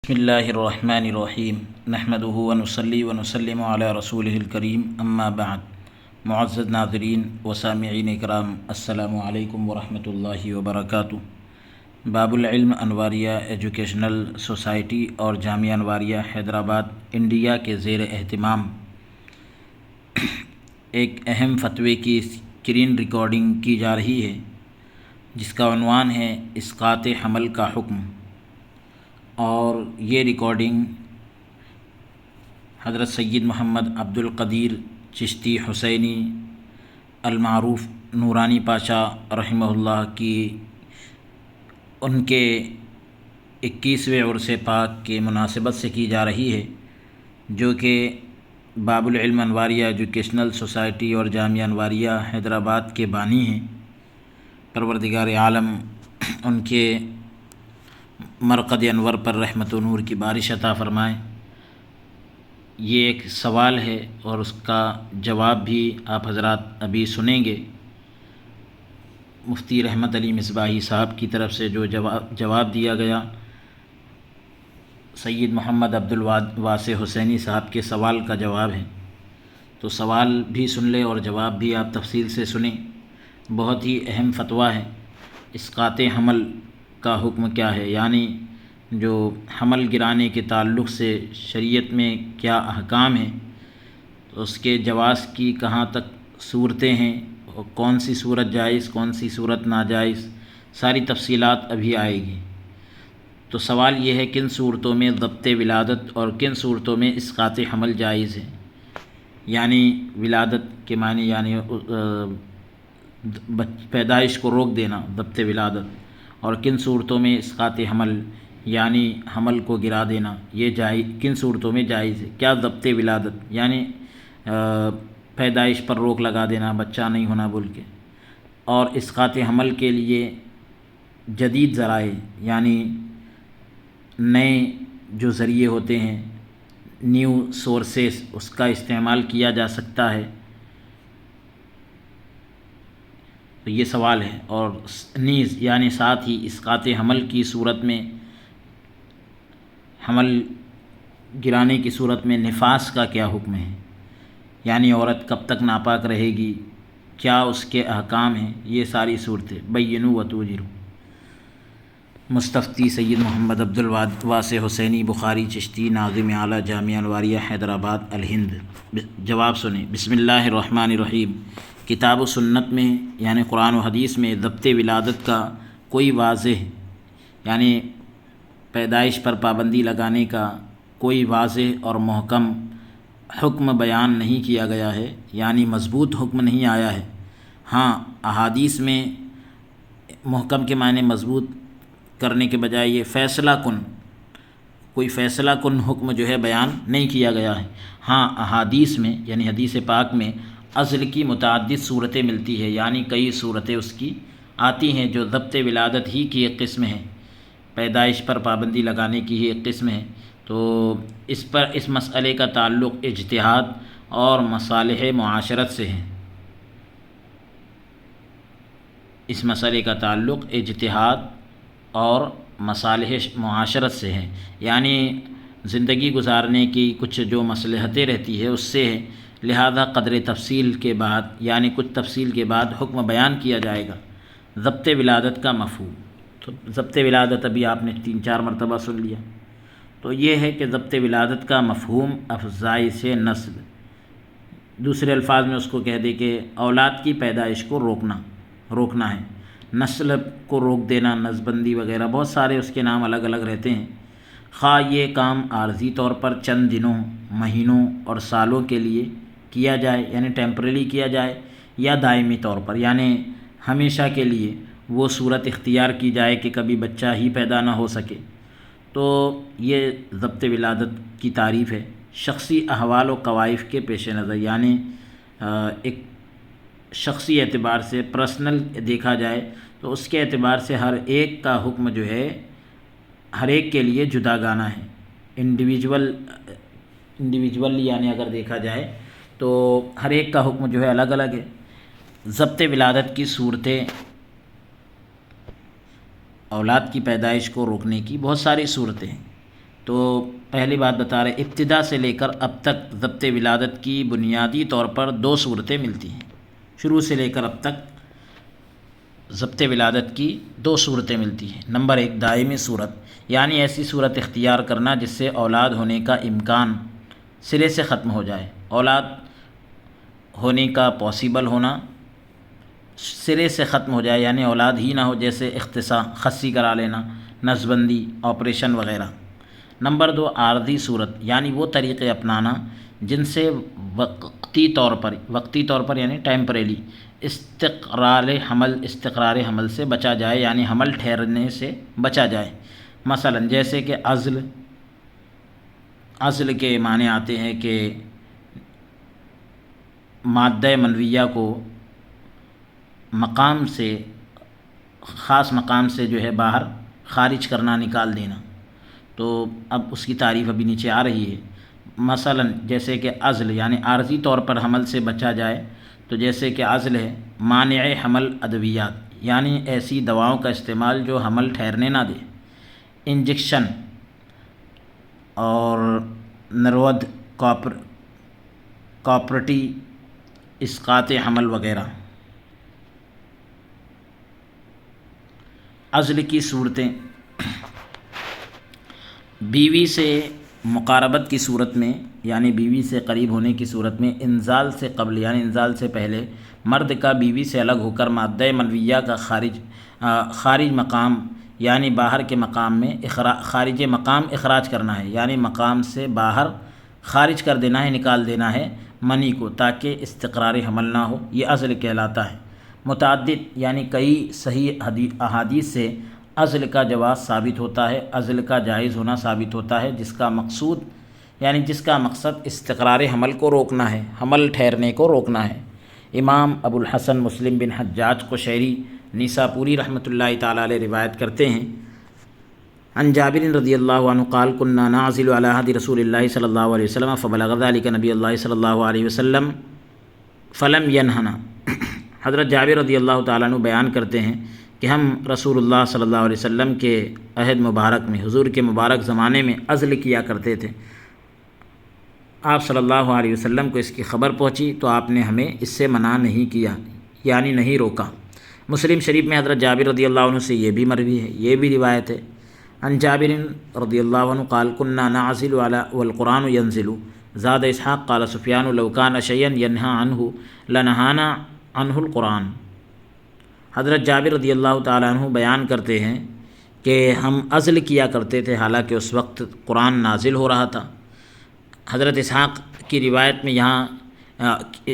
بسم اللہ الرحمن الرحیم نحمدہ ونصلی ونسلم علی رسولہ الکریم اما بعد۔ معزز ناظرین و سامعین اکرام، السلام علیکم ورحمۃ اللہ وبرکاتہ۔ باب العلم انواریہ ایجوکیشنل سوسائٹی اور جامعہ انواریہ حیدرآباد انڈیا کے زیر اہتمام ایک اہم فتوے کی اسکرین ریکارڈنگ کی جا رہی ہے، جس کا عنوان ہے اسقاط حمل کا حکم، اور یہ ریکارڈنگ حضرت سید محمد عبد القدیر چشتی حسینی المعروف نورانی پاشا رحمہ اللہ کی ان کے 21ویں عرس پاک کے مناسبت سے کی جا رہی ہے، جو کہ باب العلم انواریہ ایجوکیشنل سوسائٹی اور جامعہ انواریہ حیدرآباد کے بانی ہیں۔ پروردگار عالم ان کے مرقد انور پر رحمت و نور کی بارش عطا فرمائے۔ یہ ایک سوال ہے اور اس کا جواب بھی آپ حضرات ابھی سنیں گے۔ مفتی رحمت علی مصباحی صاحب کی طرف سے جو جواب دیا گیا، سید محمد عبد الواسع حسینی صاحب کے سوال کا جواب ہے، تو سوال بھی سن لیں اور جواب بھی آپ تفصیل سے سنیں۔ بہت ہی اہم فتویٰ ہے۔ اسقاط حمل کا حکم کیا ہے، یعنی جو حمل گرانے کے تعلق سے شریعت میں کیا احکام ہیں، تو اس کے جواز کی کہاں تک صورتیں ہیں، اور کون سی صورت جائز، کون سی صورت ناجائز، ساری تفصیلات ابھی آئے گی۔ تو سوال یہ ہے، کن صورتوں میں ضبط ولادت اور کن صورتوں میں اسقاط حمل جائز ہے؟ یعنی ولادت کے معنی یعنی پیدائش کو روک دینا، ضبط ولادت، اور کن صورتوں میں اسقاط حمل یعنی حمل کو گرا دینا، یہ کن صورتوں میں جائز ہے؟ کیا ضبط ولادت یعنی پیدائش پر روک لگا دینا، بچہ نہیں ہونا بول کے، اور اسقاط حمل کے لیے جدید ذرائع یعنی نئے جو ذریعے ہوتے ہیں، نیو سورسز، اس کا استعمال کیا جا سکتا ہے؟ تو یہ سوال ہے۔ اور نیز یعنی ساتھ ہی اسقاط حمل کی صورت میں، حمل گرانے کی صورت میں نفاس کا کیا حکم ہے، یعنی عورت کب تک ناپاک رہے گی، کیا اس کے احکام ہیں؟ یہ ساری صورتیں بینوا وتوجروا۔ مستفتی سید محمد عبد الواسع حسینی بخاری چشتی ناظم اعلیٰ جامعہ انواریہ حیدرآباد الہند۔ جواب سنیں۔ بسم اللہ الرحمن الرحیم۔ کتاب و سنت میں یعنی قرآن و حدیث میں ضبط ولادت کا کوئی واضح یعنی پیدائش پر پابندی لگانے کا کوئی واضح اور محکم حکم بیان نہیں کیا گیا ہے، یعنی مضبوط حکم نہیں آیا ہے۔ ہاں، احادیث میں محکم کے معنی مضبوط کرنے کے بجائے یہ فیصلہ کن، کوئی فیصلہ کن حکم جو ہے بیان نہیں کیا گیا ہے۔ ہاں، احادیث میں یعنی حدیث پاک میں عزل کی متعدد صورتیں ملتی ہے، یعنی کئی صورتیں اس کی آتی ہیں جو ضبط ولادت ہی کی ایک قسم ہے، پیدائش پر پابندی لگانے کی ہی ایک قسم ہے۔ تو اس مسئلے کا تعلق اجتہاد اور مصالح معاشرت سے ہے۔ اس مسئلے کا تعلق اجتہاد اور مصالح معاشرت سے ہے، یعنی زندگی گزارنے کی کچھ جو مصلحتیں رہتی ہے اس سے ہے، لہذا قدر تفصیل کے بعد یعنی کچھ تفصیل کے بعد حکم بیان کیا جائے گا۔ ضبط ولادت کا مفہوم، تو ضبط ولادت ابھی آپ نے 3-4 مرتبہ سن لیا۔ تو یہ ہے کہ ضبط ولادت کا مفہوم افزائش نسل، دوسرے الفاظ میں اس کو کہہ دے کہ اولاد کی پیدائش کو روکنا ہے، نسل کو روک دینا، نسل بندی وغیرہ بہت سارے اس کے نام الگ الگ رہتے ہیں۔ خواہ یہ کام عارضی طور پر چند دنوں، مہینوں اور سالوں کے لیے کیا جائے یعنی ٹیمپرری کیا جائے، یا دائمی طور پر یعنی ہمیشہ کے لیے وہ صورت اختیار کی جائے کہ کبھی بچہ ہی پیدا نہ ہو سکے۔ تو یہ ضبط ولادت کی تعریف ہے۔ شخصی احوال و قوائف کے پیش نظر یعنی ایک شخصی اعتبار سے پرسنل دیکھا جائے تو اس کے اعتبار سے ہر ایک کا حکم جو ہے ہر ایک کے لیے جدا گانا ہے، انڈیویجول یعنی اگر دیکھا جائے تو ہر ایک کا حکم جو ہے الگ الگ ہے۔ ضبط ولادت کی صورتیں، اولاد کی پیدائش کو روکنے کی بہت ساری صورتیں ہیں۔ تو پہلی بات بتا رہے ابتدا سے لے کر اب تک ضبط ولادت کی بنیادی طور پر 2 صورتیں ملتی ہیں، شروع سے لے کر اب تک ضبط ولادت کی 2 صورتیں ملتی ہیں۔ نمبر 1 دائمی صورت، یعنی ایسی صورت اختیار کرنا جس سے اولاد ہونے کا امکان سرے سے ختم ہو جائے، اولاد ہونے کا پاسبل ہونا سرے سے ختم ہو جائے، یعنی اولاد ہی نہ ہو، جیسے اختصاص، خصی کرا لینا، نسبندی، آپریشن وغیرہ۔ نمبر 2 عارضی صورت، یعنی وہ طریقے اپنانا جن سے وقتی طور پر یعنی ٹیمپریلی استقرار حمل سے بچا جائے، یعنی حمل ٹھہرنے سے بچا جائے۔ مثلا جیسے کہ عزل کے معنی آتے ہیں کہ مادہ منویہ کو خاص مقام سے جو ہے باہر خارج کرنا، نکال دینا۔ تو اب اس کی تعریف ابھی نیچے آ رہی ہے۔ مثلا جیسے کہ عزل یعنی عارضی طور پر حمل سے بچا جائے، تو جیسے کہ عزل ہے مانع حمل ادویات، یعنی ایسی دواؤں کا استعمال جو حمل ٹھہرنے نہ دے، انجیکشن اور نرود کاپرٹی، اسقاط حمل وغیرہ۔ عزل کی صورتیں، بیوی سے مقاربت کی صورت میں، یعنی بیوی سے قریب ہونے کی صورت میں، انزال سے قبل یعنی انزال سے پہلے مرد کا بیوی سے الگ ہو کر مادہ منویہ کا خارج مقام یعنی باہر کے مقام میں خارج مقام اخراج کرنا ہے، یعنی مقام سے باہر خارج کر دینا ہے، نکال دینا ہے منی کو، تاکہ استقرار حمل نہ ہو، یہ عزل کہلاتا ہے۔ متعدد یعنی کئی صحیح احادیث سے عزل کا جواز ثابت ہوتا ہے، عزل کا جائز ہونا ثابت ہوتا ہے، جس کا مقصد استقرار حمل کو روکنا ہے، حمل ٹھہرنے کو روکنا ہے۔ امام ابو الحسن مسلم بن حجاج قشیری نیساپوری رحمۃ اللہ تعالیٰ علیہ روایت کرتے ہیں، عن جابر رضی اللہ عنہ قال كنا نعزل على عهد رسول اللہ صلی اللہ علیہ وسلم فبلغ ذلك نبی اللہ صلی اللہ علیہ وسلم فلم ينهنا۔ حضرت جابر رضی اللہ تعالیٰ عنہ بیان کرتے ہیں کہ ہم رسول اللہ صلی اللہ علیہ وسلم کے عہد مبارک میں، حضور کے مبارک زمانے میں عزل کیا کرتے تھے۔ آپ صلی اللہ علیہ وسلم کو اس کی خبر پہنچی تو آپ نے ہمیں اس سے منع نہیں کیا، یعنی نہیں روکا۔ مسلم شریف میں حضرت جابر رضی اللہ عنہ سے یہ بھی مروی ہے، یہ بھی روایت ہے، عن جابر رضی اللہ عنہ قال كنا نعزل والقرآن ينزل۔ زاد اسحاق قال سفیان لو كان شيئا ينهى عنه لنهانا عنه القرآن۔ حضرت جابر رضی اللہ تعالیٰ عنہ بیان کرتے ہیں کہ ہم عزل کیا کرتے تھے حالانکہ اس وقت قرآن نازل ہو رہا تھا۔ حضرت اسحاق کی روایت میں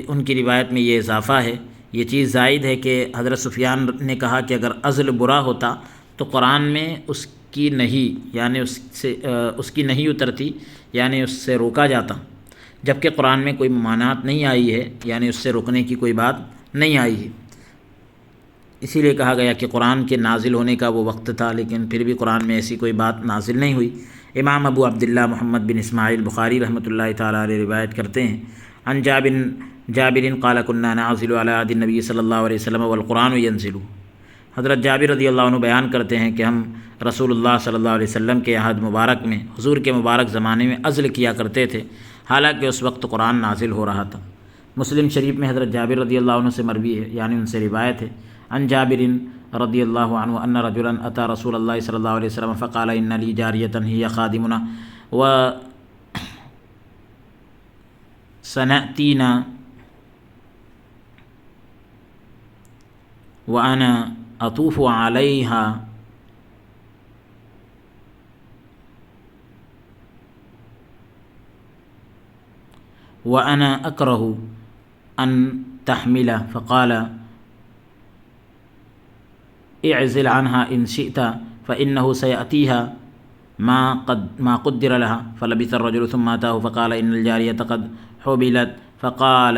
ان کی روایت میں یہ اضافہ ہے، یہ چیز زائد ہے کہ حضرت سفیان نے کہا کہ اگر عزل برا ہوتا تو قرآن میں اس کی نہیں اترتی، یعنی اس سے روکا جاتا، جبکہ قرآن میں کوئی ممانعت نہیں آئی ہے، یعنی اس سے روکنے کی کوئی بات نہیں آئی ہے۔ اسی لیے کہا گیا کہ قرآن کے نازل ہونے کا وہ وقت تھا، لیکن پھر بھی قرآن میں ایسی کوئی بات نازل نہیں ہوئی۔ امام ابو عبداللہ محمد بن اسماعیل بخاری رحمۃ اللہ تعالیٰ علیہ روایت کرتے ہیں، عن جابر قال كنا نعزل على عهد النبی صلی اللہ علیہ وسلم والقرآن ينزل۔ حضرت جابر رضی اللہ عنہ بیان کرتے ہیں کہ ہم رسول اللہ صلی اللہ علیہ وسلم کے عہد مبارک میں، حضور کے مبارک زمانے میں عزل کیا کرتے تھے حالانکہ اس وقت قرآن نازل ہو رہا تھا۔ مسلم شریف میں حضرت جابر رضی اللہ عنہ سے مروی ہے، یعنی ان سے روایت ہے، عن جابر رضی اللہ عنہ ان رجلا اتى رسول اللہ صلی اللہ علیہ وسلم فقال ان لی جاریۃ ہی خادمنا سنأتینا وانا اطوف علیہا وانا اکرہ ان تحمل فقال اعزل عنها ان شئت فانه سيأتيها ما قدر لها فلبث الرجل ثم اتاه فقال ان الجارية قد حبلت فقال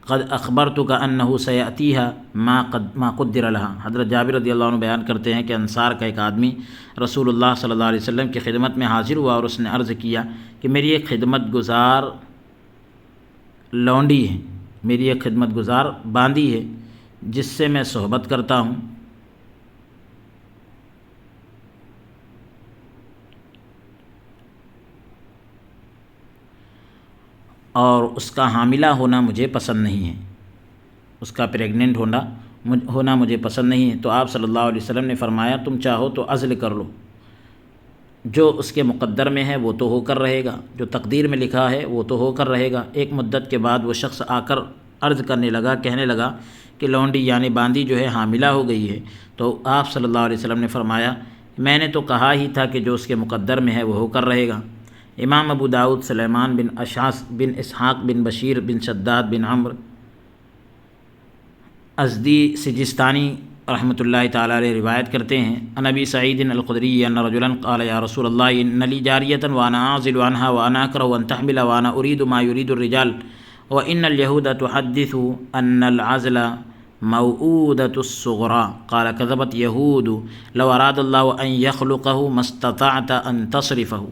قد اخبرتك انه سيأتيها ما قدر لها۔ حضرت جابر رضی اللہ عنہ بیان کرتے ہیں کہ انصار کا ایک آدمی رسول اللہ صلی اللہ علیہ وسلم کی خدمت میں حاضر ہوا اور اس نے عرض کیا کہ میری ایک خدمت گزار لونڈی ہے، میری ایک خدمت گزار باندی ہے جس سے میں صحبت کرتا ہوں، اور اس کا حاملہ ہونا مجھے پسند نہیں ہے، اس کا پریگننٹ ہونا مجھے پسند نہیں ہے۔ تو آپ صلی اللہ علیہ وسلم نے فرمایا تم چاہو تو عزل کر لو، جو اس کے مقدر میں ہے وہ تو ہو کر رہے گا، جو تقدیر میں لکھا ہے وہ تو ہو کر رہے گا۔ ایک مدت کے بعد وہ شخص آ کر عرض کرنے لگا، کہنے لگا کہ لونڈی یعنی باندی جو ہے حاملہ ہو گئی ہے۔ تو آپ صلی اللہ علیہ وسلم نے فرمایا میں نے تو کہا ہی تھا کہ جو اس کے مقدر میں ہے وہ ہو کر رہے گا۔ امام ابو داؤد سلیمان بن اشعث بن اسحاق بن بشیر بن شداد بن عمرو ازدی سجستانی رحمۃ اللہ تعالیٰ علیہ روایت کرتے ہیں، عن ابی سعید الخدری ان رجلا قال یا رسول اللہ ان لی جاریۃ وانا اعزل عنها وانا اکرہ ان تحمل وانا اريد ما يريد الرجال وان اليهود تحدث ان العزل موعودة الصغرى قال كذبت يهود لو اراد الله ان يخلقه ما استطعت ان تصرفه۔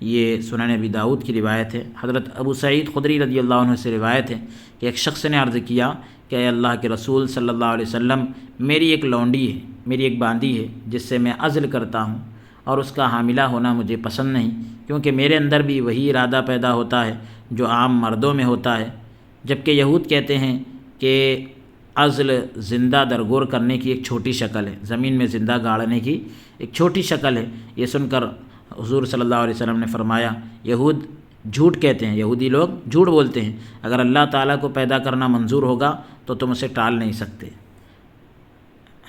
یہ سنن ابی داؤد کی روایت ہے۔ حضرت ابو سعید خدری رضی اللہ عنہ سے روایت ہے کہ ایک شخص نے عرض کیا کہ اے اللہ کے رسول صلی اللہ علیہ وسلم، میری ایک لونڈی ہے، میری ایک باندی ہے جس سے میں عزل کرتا ہوں، اور اس کا حاملہ ہونا مجھے پسند نہیں، کیونکہ میرے اندر بھی وہی ارادہ پیدا ہوتا ہے جو عام مردوں میں ہوتا ہے، جبکہ یہود کہتے ہیں کہ عزل زندہ درگور کرنے کی ایک چھوٹی شکل ہے، زمین میں زندہ گاڑنے کی ایک چھوٹی شکل ہے۔ یہ سن کر حضور صلی اللہ علیہ وسلم نے فرمایا یہود جھوٹ کہتے ہیں، یہودی لوگ جھوٹ بولتے ہیں، اگر اللہ تعالیٰ کو پیدا کرنا منظور ہوگا تو تم اسے ٹال نہیں سکتے۔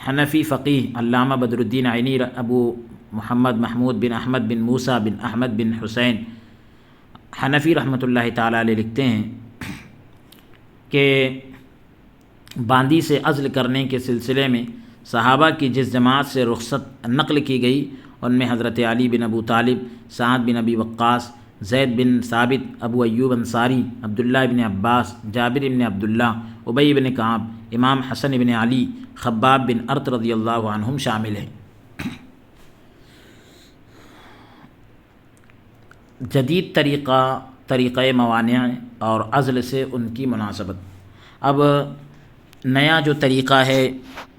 حنفی فقیہ علامہ بدر الدین عینی ابو محمد محمود بن احمد بن موسیٰ بن احمد بن حسین حنفی رحمۃ اللہ تعالیٰ علیہ لکھتے ہیں کہ باندی سے عزل کرنے کے سلسلے میں صحابہ کی جس جماعت سے رخصت نقل کی گئی ان میں حضرت علی بن ابو طالب، سعد بن ابی وقاص، زید بن ثابت، ابو ایوب انصاری، عبداللہ بن عباس، جابر بن عبداللہ، ابی بن کعب، امام حسن بن علی، خباب بن ارت رضی اللہ عنہم شامل ہیں۔ جدید طریقہ موانع اور عزل سے ان کی مناسبت۔ اب نیا جو طریقہ ہے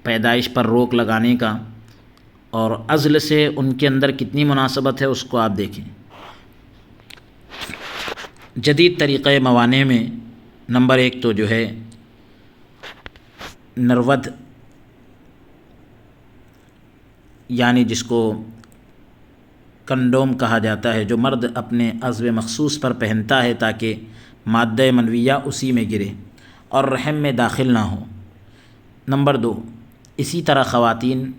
پیدائش پر روک لگانے کا اور عزل سے ان کے اندر کتنی مناسبت ہے اس کو آپ دیکھیں۔ جدید طریقہ موانع میں نمبر 1 تو جو ہے نرود، یعنی جس کو کنڈوم کہا جاتا ہے، جو مرد اپنے عضو مخصوص پر پہنتا ہے تاکہ مادہ منویہ اسی میں گرے اور رحم میں داخل نہ ہو۔ نمبر 2، اسی طرح خواتین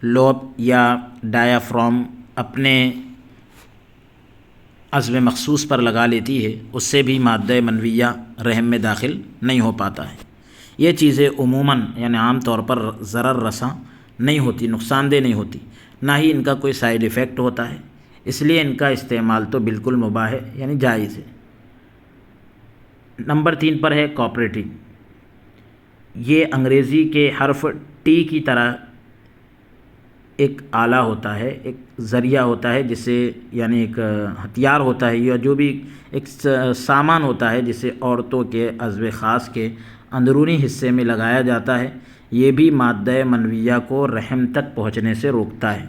لوب یا ڈایافرام اپنے عضو مخصوص پر لگا لیتی ہے، اس سے بھی مادہ منویہ رحم میں داخل نہیں ہو پاتا ہے۔ یہ چیزیں عموماً یعنی عام طور پر ضرر رساں نہیں ہوتی، نقصان دہ نہیں ہوتی، نہ ہی ان کا کوئی سائیڈ ایفیکٹ ہوتا ہے، اس لیے ان کا استعمال تو بالکل مباح ہے یعنی جائز ہے۔ نمبر 3 پر ہے کوپریٹنگ۔ یہ انگریزی کے حرف ٹی کی طرح ایک آلہ ہوتا ہے، ایک ذریعہ ہوتا ہے جسے یعنی ایک ہتھیار ہوتا ہے یا جو بھی ایک سامان ہوتا ہے جسے عورتوں کے عضو خاص کے اندرونی حصے میں لگایا جاتا ہے، یہ بھی مادہ منویہ کو رحم تک پہنچنے سے روکتا ہے۔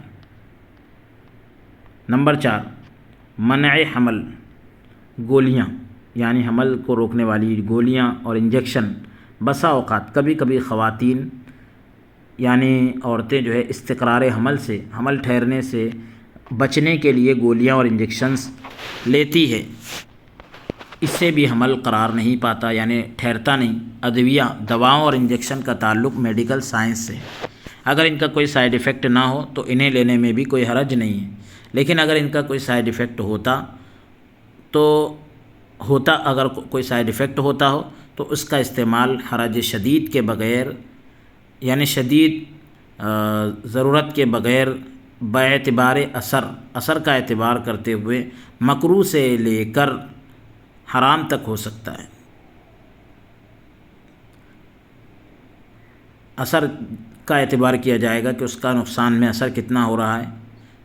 نمبر 4، منع حمل۔ گولیاں یعنی حمل کو روکنے والی گولیاں اور انجیکشن۔ بسا اوقات کبھی کبھی خواتین یعنی عورتیں جو ہے استقرار حمل سے، حمل ٹھہرنے سے بچنے کے لیے گولیاں اور انجیکشنز لیتی ہے، اس سے بھی حمل قرار نہیں پاتا یعنی ٹھہرتا نہیں۔ ادویہ، دواؤں اور انجیکشن کا تعلق میڈیکل سائنس سے ہے، اگر ان کا کوئی سائیڈ ایفیکٹ نہ ہو تو انہیں لینے میں بھی کوئی حرج نہیں ہے، لیکن اگر ان کا کوئی سائیڈ ایفیکٹ اگر کوئی سائیڈ ایفیکٹ ہوتا ہو تو اس کا استعمال حرج شدید کے بغیر یعنی شدید ضرورت کے بغیر باعتبار اثر کا اعتبار کرتے ہوئے مکروہ سے لے کر حرام تک ہو سکتا ہے۔ اثر کا اعتبار کیا جائے گا کہ اس کا نقصان میں اثر کتنا ہو رہا ہے،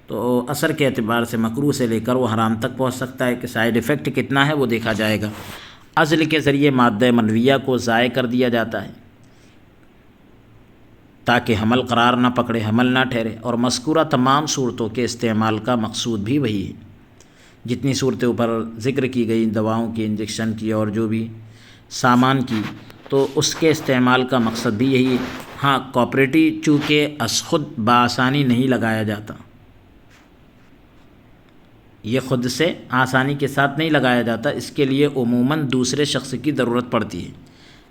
تو اثر کے اعتبار سے مکروہ سے لے کر وہ حرام تک پہنچ سکتا ہے کہ سائیڈ ایفیکٹ کتنا ہے وہ دیکھا جائے گا۔ عزل کے ذریعے مادہ منویہ کو ضائع کر دیا جاتا ہے تاکہ حمل قرار نہ پکڑے، حمل نہ ٹھہرے، اور مذکورہ تمام صورتوں کے استعمال کا مقصود بھی وہی ہے۔ جتنی صورتیں اوپر ذکر کی گئی دواؤں کی، انجیکشن کی اور جو بھی سامان کی، تو اس کے استعمال کا مقصد بھی یہی ہے۔ ہاں کوآپریٹو چونکہ از خود بآسانی نہیں لگایا جاتا، یہ خود سے آسانی کے ساتھ نہیں لگایا جاتا، اس کے لیے عموماً دوسرے شخص کی ضرورت پڑتی ہے۔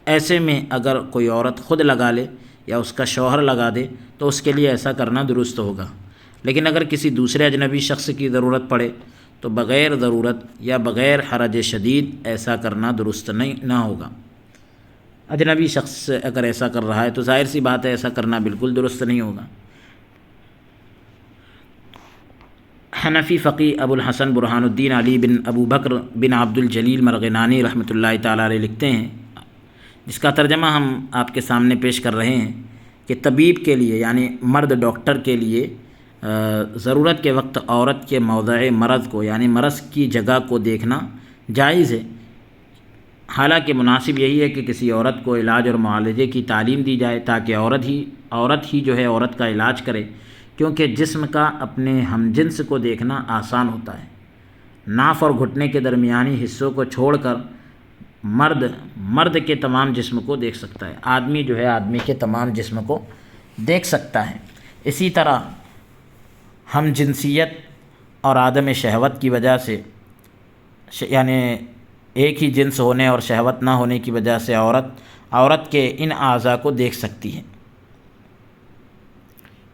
ایسے میں اگر کوئی عورت خود لگا لے یا اس کا شوہر لگا دے تو اس کے لیے ایسا کرنا درست ہوگا، لیکن اگر کسی دوسرے اجنبی شخص کی ضرورت پڑے تو بغیر ضرورت یا بغیر حرج شدید ایسا کرنا درست نہ ہوگا۔ اجنبی شخص اگر ایسا کر رہا ہے تو ظاہر سی بات ہے ایسا کرنا بالکل درست نہیں ہوگا۔ حنفی فقی ابو الحسن برہان الدین علی بن ابو بکر بن عبد الجلیل مرغنانی رحمۃ اللہ تعالیٰ علیہ لکھتے ہیں، جس کا ترجمہ ہم آپ کے سامنے پیش کر رہے ہیں، کہ طبیب کے لیے یعنی مرد ڈاکٹر کے لیے ضرورت کے وقت عورت کے موضع مرض کو یعنی مرض کی جگہ کو دیکھنا جائز ہے۔ حالانکہ مناسب یہی ہے کہ کسی عورت کو علاج اور معالجے کی تعلیم دی جائے تاکہ عورت ہی جو ہے عورت کا علاج کرے، کیونکہ جسم کا اپنے ہم جنس کو دیکھنا آسان ہوتا ہے۔ ناف اور گھٹنے کے درمیانی حصوں کو چھوڑ کر مرد کے تمام جسم کو دیکھ سکتا ہے، آدمی جو ہے آدمی کے تمام جسم کو دیکھ سکتا ہے۔ اسی طرح ہم جنسیت اور عدم شہوت کی وجہ سے یعنی ایک ہی جنس ہونے اور شہوت نہ ہونے کی وجہ سے عورت کے ان اعضاء کو دیکھ سکتی ہے۔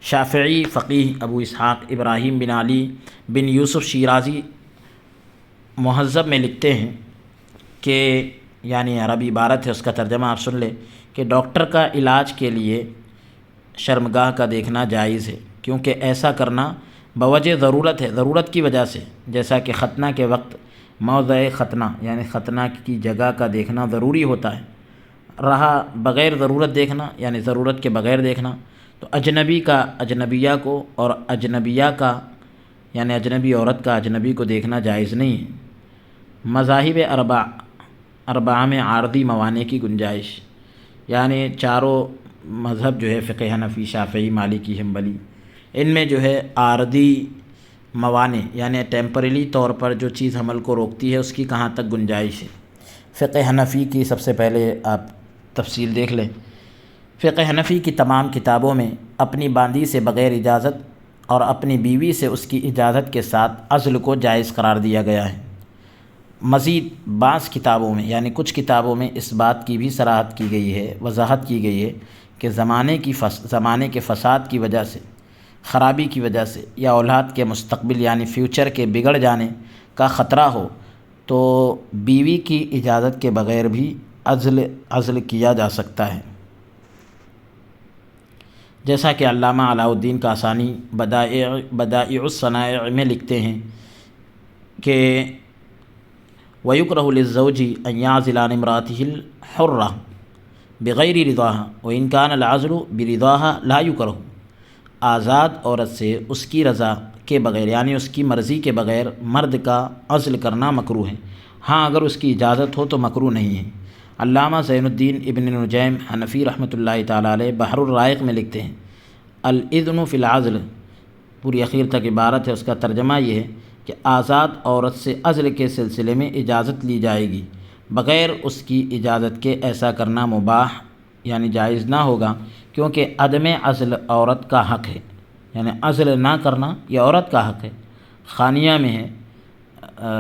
شافعی فقیہ ابو اسحاق ابراہیم بن علی بن یوسف شیرازی مہذب میں لکھتے ہیں کہ یعنی عربی عبارت ہے، اس کا ترجمہ آپ سن لیں، کہ ڈاکٹر کا علاج کے لیے شرمگاہ کا دیکھنا جائز ہے، کیونکہ ایسا کرنا بوجہ ضرورت ہے، ضرورت کی وجہ سے، جیسا کہ ختنہ کے وقت موضع ختنہ یعنی ختنہ کی جگہ کا دیکھنا ضروری ہوتا ہے۔ رہا بغیر ضرورت دیکھنا یعنی ضرورت کے بغیر دیکھنا، تو اجنبی کا اجنبیہ کو اور اجنبیہ کا یعنی اجنبی عورت کا اجنبی کو دیکھنا جائز نہیں ہے۔ مذاہب اربعہ میں عارضی موانع کی گنجائش، یعنی چاروں مذہب جو ہے فقہ حنفی شافعی مالکی حنبلی، ان میں جو ہے عارضی موانع یعنی ٹیمپریلی طور پر جو چیز حمل کو روکتی ہے اس کی کہاں تک گنجائش ہے۔ فقہ حنفی کی سب سے پہلے آپ تفصیل دیکھ لیں۔ فقہ حنفی کی تمام کتابوں میں اپنی باندی سے بغیر اجازت اور اپنی بیوی سے اس کی اجازت کے ساتھ عزل کو جائز قرار دیا گیا ہے۔ مزید بعض کتابوں میں یعنی کچھ کتابوں میں اس بات کی بھی صراحت کی گئی ہے، وضاحت کی گئی ہے کہ زمانے کے فساد کی وجہ سے، خرابی کی وجہ سے یا اولاد کے مستقبل یعنی فیوچر کے بگڑ جانے کا خطرہ ہو تو بیوی کی اجازت کے بغیر بھی عزل کیا جا سکتا ہے۔ جیسا کہ علامہ علاء الدین کاسانی بدائع الصنائع میں لکھتے ہیں کہ وَيُكْرَهُ لِلزَّوْجِ أَنْ يَعْزِلَ عَنِ امْرَأَتِهِ الْحُرَّةِ بِغَيْرِ رِضَاهَا وَإِنْ كَانَ الْعَزْلُ بِرِضَاهَا لَا يُكْرَهُ۔ آزاد عورت سے اس کی رضا کے بغیر یعنی اس کی مرضی کے بغیر مرد کا عزل کرنا مکروہ ہے، ہاں اگر اس کی اجازت ہو تو مکروہ نہیں ہے۔ علامہ زین الدین ابن نجیم حنفی رحمۃ اللہ تعالیٰ علیہ بحر الرائق میں لکھتے ہیں الاذن فی العزل، پوری اخیر تک عبارت ہے، اس کا ترجمہ یہ ہے کہ آزاد عورت سے عزل کے سلسلے میں اجازت لی جائے گی، بغیر اس کی اجازت کے ایسا کرنا مباح یعنی جائز نہ ہوگا، کیونکہ عدم عزل عورت کا حق ہے، یعنی عزل نہ کرنا یہ عورت کا حق ہے۔ خانیہ میں ہے،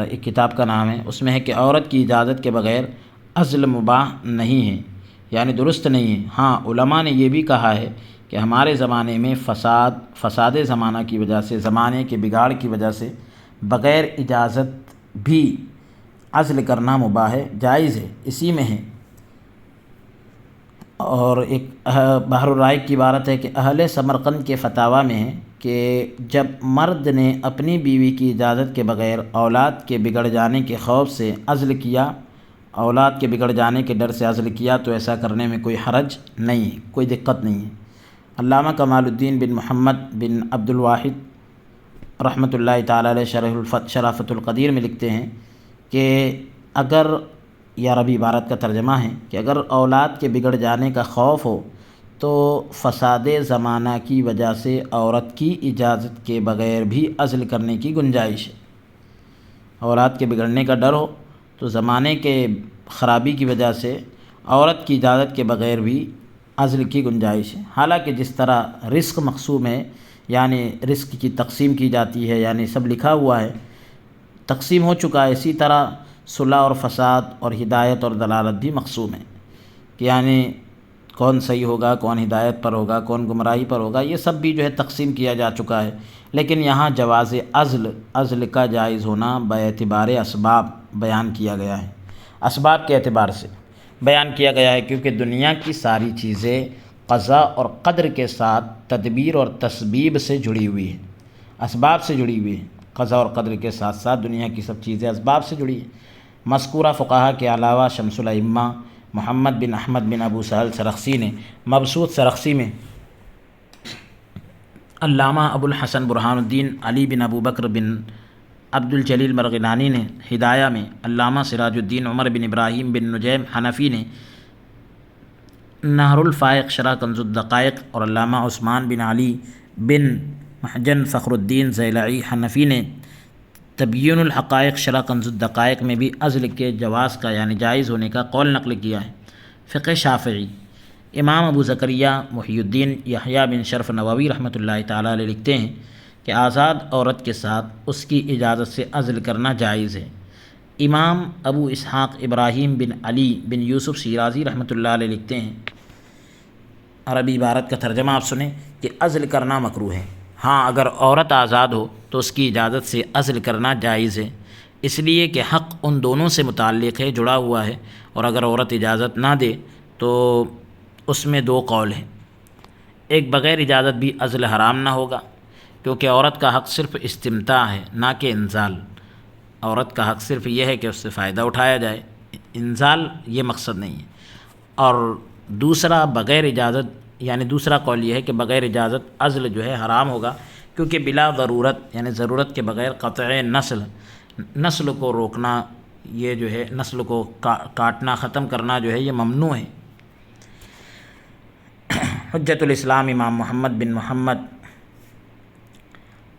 ایک کتاب کا نام ہے، اس میں ہے کہ عورت کی اجازت کے بغیر عزل مباح نہیں ہے یعنی درست نہیں ہے۔ ہاں علماء نے یہ بھی کہا ہے کہ ہمارے زمانے میں فساد زمانہ کی وجہ سے، زمانے کے بگاڑ کی وجہ سے بغیر اجازت بھی عزل کرنا مباح ہے، جائز ہے، اسی میں ہے۔ اور ایک بحر الرائق کی عبارت ہے کہ اہل سمرقند کے فتاویٰ میں ہے کہ جب مرد نے اپنی بیوی کی اجازت کے بغیر اولاد کے بگڑ جانے کے خوف سے عزل کیا، اولاد کے بگڑ جانے کے ڈر سے عزل کیا تو ایسا کرنے میں کوئی حرج نہیں ہے، کوئی دقت نہیں ہے۔ علامہ کمال الدین بن محمد بن عبد الواحد رحمۃ اللہ تعالیٰ علیہ شرافۃ القدیر میں لکھتے ہیں کہ اگر یہ عربی عبارت کا ترجمہ ہے کہ اگر اولاد کے بگڑ جانے کا خوف ہو تو فساد زمانہ کی وجہ سے عورت کی اجازت کے بغیر بھی عزل کرنے کی گنجائش ہے۔ اولاد کے بگڑنے کا ڈر ہو تو زمانے کے خرابی کی وجہ سے عورت کی اجازت کے بغیر بھی عزل کی گنجائش ہے۔ حالانکہ جس طرح رزق مقسوم ہے، یعنی رزق کی تقسیم کی جاتی ہے، یعنی سب لکھا ہوا ہے، تقسیم ہو چکا ہے، اسی طرح صلح اور فساد اور ہدایت اور دلالت بھی مقسوم ہے، کہ یعنی کون صحیح ہوگا، کون ہدایت پر ہوگا، کون گمراہی پر ہوگا، یہ سب بھی جو ہے تقسیم کیا جا چکا ہے۔ لیکن یہاں جواز عزل کا جائز ہونا باعتبار اسباب بیان کیا گیا ہے، اسباب کے اعتبار سے بیان کیا گیا ہے، کیونکہ دنیا کی ساری چیزیں قضاء اور قدر کے ساتھ تدبیر اور تسبیب سے جڑی ہوئی ہیں، اسباب سے جڑی ہوئی ہیں۔ قضاء اور قدر کے ساتھ ساتھ دنیا کی سب چیزیں اسباب سے جڑی ہیں۔ مذکورہ فقہا کے علاوہ شمس الائمہ محمد بن احمد بن ابو سہل سرخسی نے مبسوط سرخسی میں، علامہ ابو الحسن برہان الدین علی بن ابو بکر بن عبد الجلیل مرغنانی نے ہدایہ میں، علامہ سراج الدین عمر بن ابراہیم بن نجیم حنفی نے نہر الفائق شرح کنز الدقائق، اور علامہ عثمان بن علی بن محجن فخر الدین زیلعی حنفی نے تبیین الحقائق شرح کنز الدقائق میں بھی عزل کے جواز کا یعنی جائز ہونے کا قول نقل کیا ہے۔ فقہ شافعی، امام ابو زکریا محی الدین یحییٰ بن شرف نووی رحمۃ اللہ تعالیٰ علیہ لکھتے ہیں کہ آزاد عورت کے ساتھ اس کی اجازت سے عزل کرنا جائز ہے۔ امام ابو اسحاق ابراہیم بن علی بن یوسف شیرازی رحمۃ اللہ علیہ لکھتے ہیں، عربی عبارت کا ترجمہ آپ سنیں، کہ عزل کرنا مکروہ ہے، ہاں اگر عورت آزاد ہو تو اس کی اجازت سے عزل کرنا جائز ہے، اس لیے کہ حق ان دونوں سے متعلق ہے، جڑا ہوا ہے، اور اگر عورت اجازت نہ دے تو اس میں دو قول ہیں۔ ایک، بغیر اجازت بھی عزل حرام نہ ہوگا، کیونکہ عورت کا حق صرف استمتاع ہے نہ کہ انزال۔ عورت کا حق صرف یہ ہے کہ اس سے فائدہ اٹھایا جائے، انزال یہ مقصد نہیں ہے۔ اور دوسرا، بغیر اجازت، یعنی دوسرا قول یہ ہے کہ بغیر اجازت عزل جو ہے حرام ہوگا، کیونکہ بلا ضرورت یعنی ضرورت کے بغیر قطع نسل کو روکنا، یہ جو ہے نسل کو کاٹنا، ختم کرنا جو ہے یہ ممنوع ہے۔ حجت الاسلام امام محمد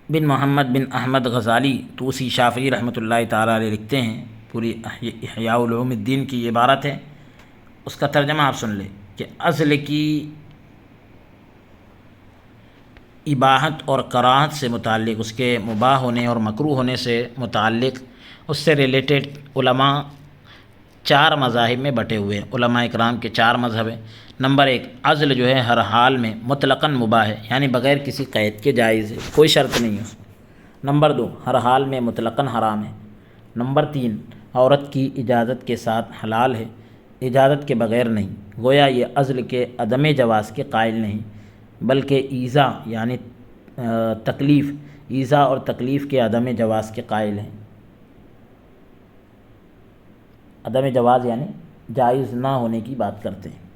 بن احمد غزالی طوسی شافعی رحمۃ اللہ تعالیٰ علیہ لکھتے ہیں، پوری احیاء علوم الدین کی یہ عبارت ہے، اس کا ترجمہ آپ سن لیں، کہ عزل کی اباحت اور کراہت سے متعلق، اس کے مباح ہونے اور مکروہ ہونے سے متعلق، اس سے ریلیٹڈ علماء 4 مذاہب میں بٹے ہوئے ہیں۔ علماء اکرام کے 4 مذہب ہیں۔ نمبر 1، عزل جو ہے ہر حال میں مطلقاً مباح ہے، یعنی بغیر کسی قید کے جائز ہے، کوئی شرط نہیں ہے اس میں۔ نمبر 2، ہر حال میں مطلقاً حرام ہے۔ نمبر 3، عورت کی اجازت کے ساتھ حلال ہے، اجازت کے بغیر نہیں، گویا یہ عزل کے عدم جواز کے قائل نہیں، بلکہ ایذا یعنی تکلیف، ایذا اور تکلیف کے عدم جواز کے قائل ہیں۔ عدم جواز یعنی جائز نہ ہونے کی بات کرتے ہیں۔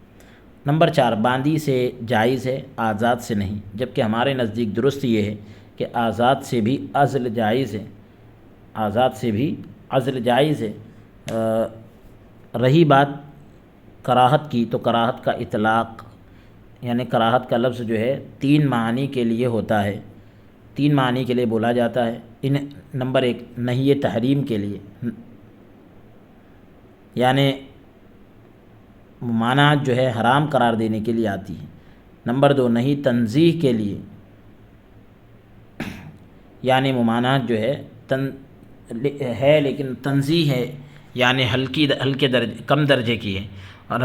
نمبر 4، باندی سے جائز ہے، آزاد سے نہیں، جبکہ ہمارے نزدیک درست یہ ہے کہ آزاد سے بھی عزل جائز ہے، آزاد سے بھی عزل جائز ہے۔ رہی بات کراہت کی، تو کراہت کا اطلاق یعنی کراہت کا لفظ جو ہے 3 معنی کے لیے ہوتا ہے، 3 معنی کے لیے بولا جاتا ہے۔ نمبر 1، نہی تحریم کے لیے، یعنی ممانعت جو ہے حرام قرار دینے کے لیے آتی ہے۔ نمبر 2، نہی تنزیہ کے لیے، یعنی ممانعت جو ہے لیکن تنزیہ ہے، یعنی ہلکے درجے، کم درجے کی ہے۔ اور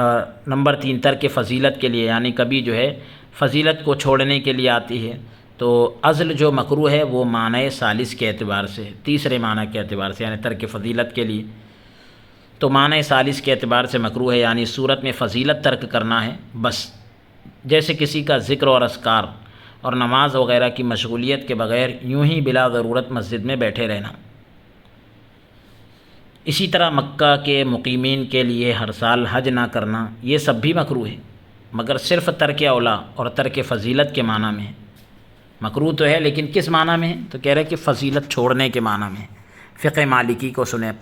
نمبر 3، ترک فضیلت کے لیے، یعنی کبھی جو ہے فضیلت کو چھوڑنے کے لیے آتی ہے۔ تو عزل جو مکروہ ہے وہ معنی ثالث کے اعتبار سے، تیسرے معنی کے اعتبار سے، یعنی ترک فضیلت کے لیے، تو معنی ثالث کے اعتبار سے مکروہ ہے، یعنی صورت میں فضیلت ترک کرنا ہے بس، جیسے کسی کا ذکر اور اذکار اور نماز وغیرہ کی مشغولیت کے بغیر یوں ہی بلا ضرورت مسجد میں بیٹھے رہنا۔ اسی طرح مکہ کے مقیمین کے لیے ہر سال حج نہ کرنا، یہ سب بھی مکروہ ہے، مگر صرف ترک اولا اور ترک فضیلت کے معنی میں ہے۔ مکروہ تو ہے لیکن کس معنی میں ہے؟ تو کہہ رہے کہ فضیلت چھوڑنے کے معنی میں ہے۔ فقہ مالکی کو سنیں،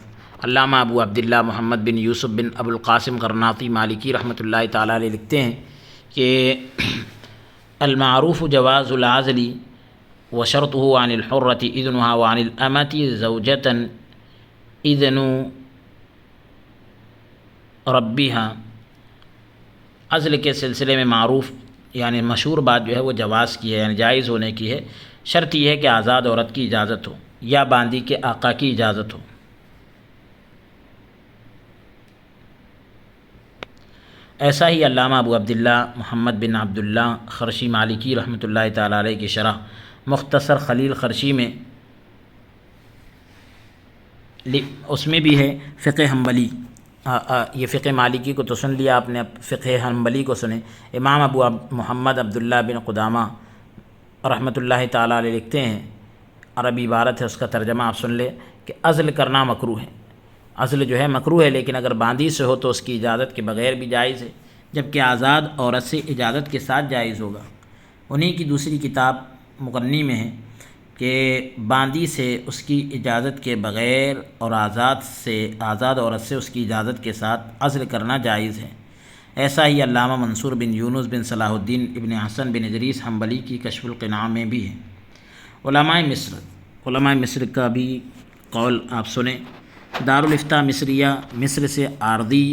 علامہ ابو عبداللہ محمد بن یوسف بن ابو القاسم غرناطی مالکی رحمۃ اللہ تعالیٰ علیہ لکھتے ہیں کہ المعروف جواز العزل وشرطه عن الحرة إذنها وعن الأمة زوجة اذن ربها، عزل کے سلسلے میں معروف یعنی مشہور بات جو ہے وہ جواز کی ہے، یعنی جائز ہونے کی ہے۔ شرط یہ ہے کہ آزاد عورت کی اجازت ہو یا باندی کے آقا کی اجازت ہو۔ ایسا ہی علامہ ابو عبداللہ محمد بن عبداللہ خرشی مالکی رحمۃ اللہ تعالیٰ علیہ کی شرح مختصر خلیل خرشی میں اس میں بھی ہے فقہ حنبلی۔ یہ فقہ مالکی کو تو سن لیا آپ نے، اب فقہ حنبلی کو سنیں۔ امام محمد عبداللہ بن قدامہ رحمۃ اللہ تعالیٰ علیہ لکھتے ہیں، عربی عبارت ہے، اس کا ترجمہ آپ سن لیں کہ عزل کرنا مکروہ ہے۔ عزل جو ہے مکروہ ہے، لیکن اگر باندی سے ہو تو اس کی اجازت کے بغیر بھی جائز ہے، جبکہ آزاد عورت سے اجازت کے ساتھ جائز ہوگا۔ انہی کی دوسری کتاب مغنی میں ہے کہ باندی سے اس کی اجازت کے بغیر اور آزاد عورت سے اس کی اجازت کے ساتھ عزل کرنا جائز ہے۔ ایسا ہی علامہ منصور بن یونس بن صلاح الدین ابن حسن بن ادریس حنبلی کی کشف القناع میں بھی ہے۔ علماء مصر کا بھی قول آپ سنیں۔ دارالافتاء مصریہ، مصر سے عارضی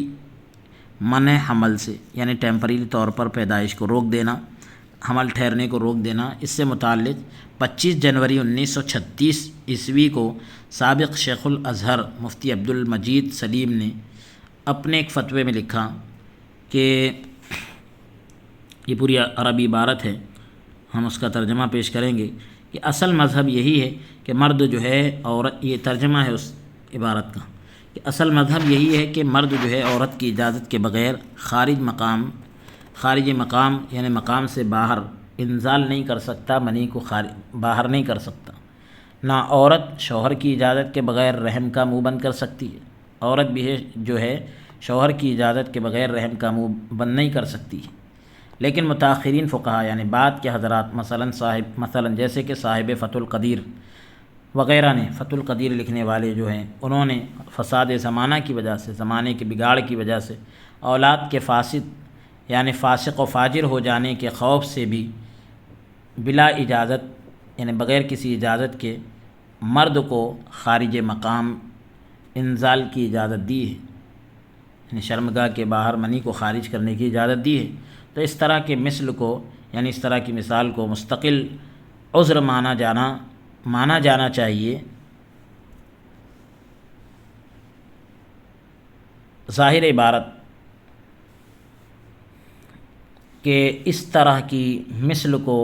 منع حمل سے یعنی ٹیمپریری طور پر پیدائش کو روک دینا، حمل ٹھہرنے کو روک دینا، اس سے متعلق 25 جنوری 1936 عیسوی کو سابق شیخ الازہر مفتی عبد المجید سلیم نے اپنے ایک فتوے میں لکھا کہ یہ پوری عربی عبارت ہے، ہم اس کا ترجمہ پیش کریں گے کہ اصل مذہب یہی ہے کہ مرد جو ہے عورت، یہ ترجمہ ہے اس عبارت کا، کہ اصل مذہب یہی ہے کہ مرد جو ہے عورت کی اجازت کے بغیر خارج مقام یعنی مقام سے باہر انزال نہیں کر سکتا، منی کو باہر نہیں کر سکتا۔ نہ عورت شوہر کی اجازت کے بغیر رحم کا منہ بند کر سکتی ہے، عورت بھی جو ہے شوہر کی اجازت کے بغیر رحم کا منہ بند نہیں کر سکتی ہے۔ لیکن متاخرین فقہا یعنی بعد کے حضرات مثلا جیسے کہ صاحب فتح القدیر وغیرہ نے، فتح القدیر لکھنے والے جو ہیں، انہوں نے فساد زمانہ کی وجہ سے، زمانے کے بگاڑ کی وجہ سے، اولاد کے فاسد یعنی فاسق و فاجر ہو جانے کے خوف سے بھی بلا اجازت یعنی بغیر کسی اجازت کے مرد کو خارج مقام انزال کی اجازت دی ہے، یعنی شرمگاہ کے باہر منی کو خارج کرنے کی اجازت دی ہے۔ تو اس طرح کے مثل کو یعنی اس طرح کی مثال کو مستقل عذر مانا جانا چاہیے۔ ظاہر عبارت کہ اس طرح کی مثل کو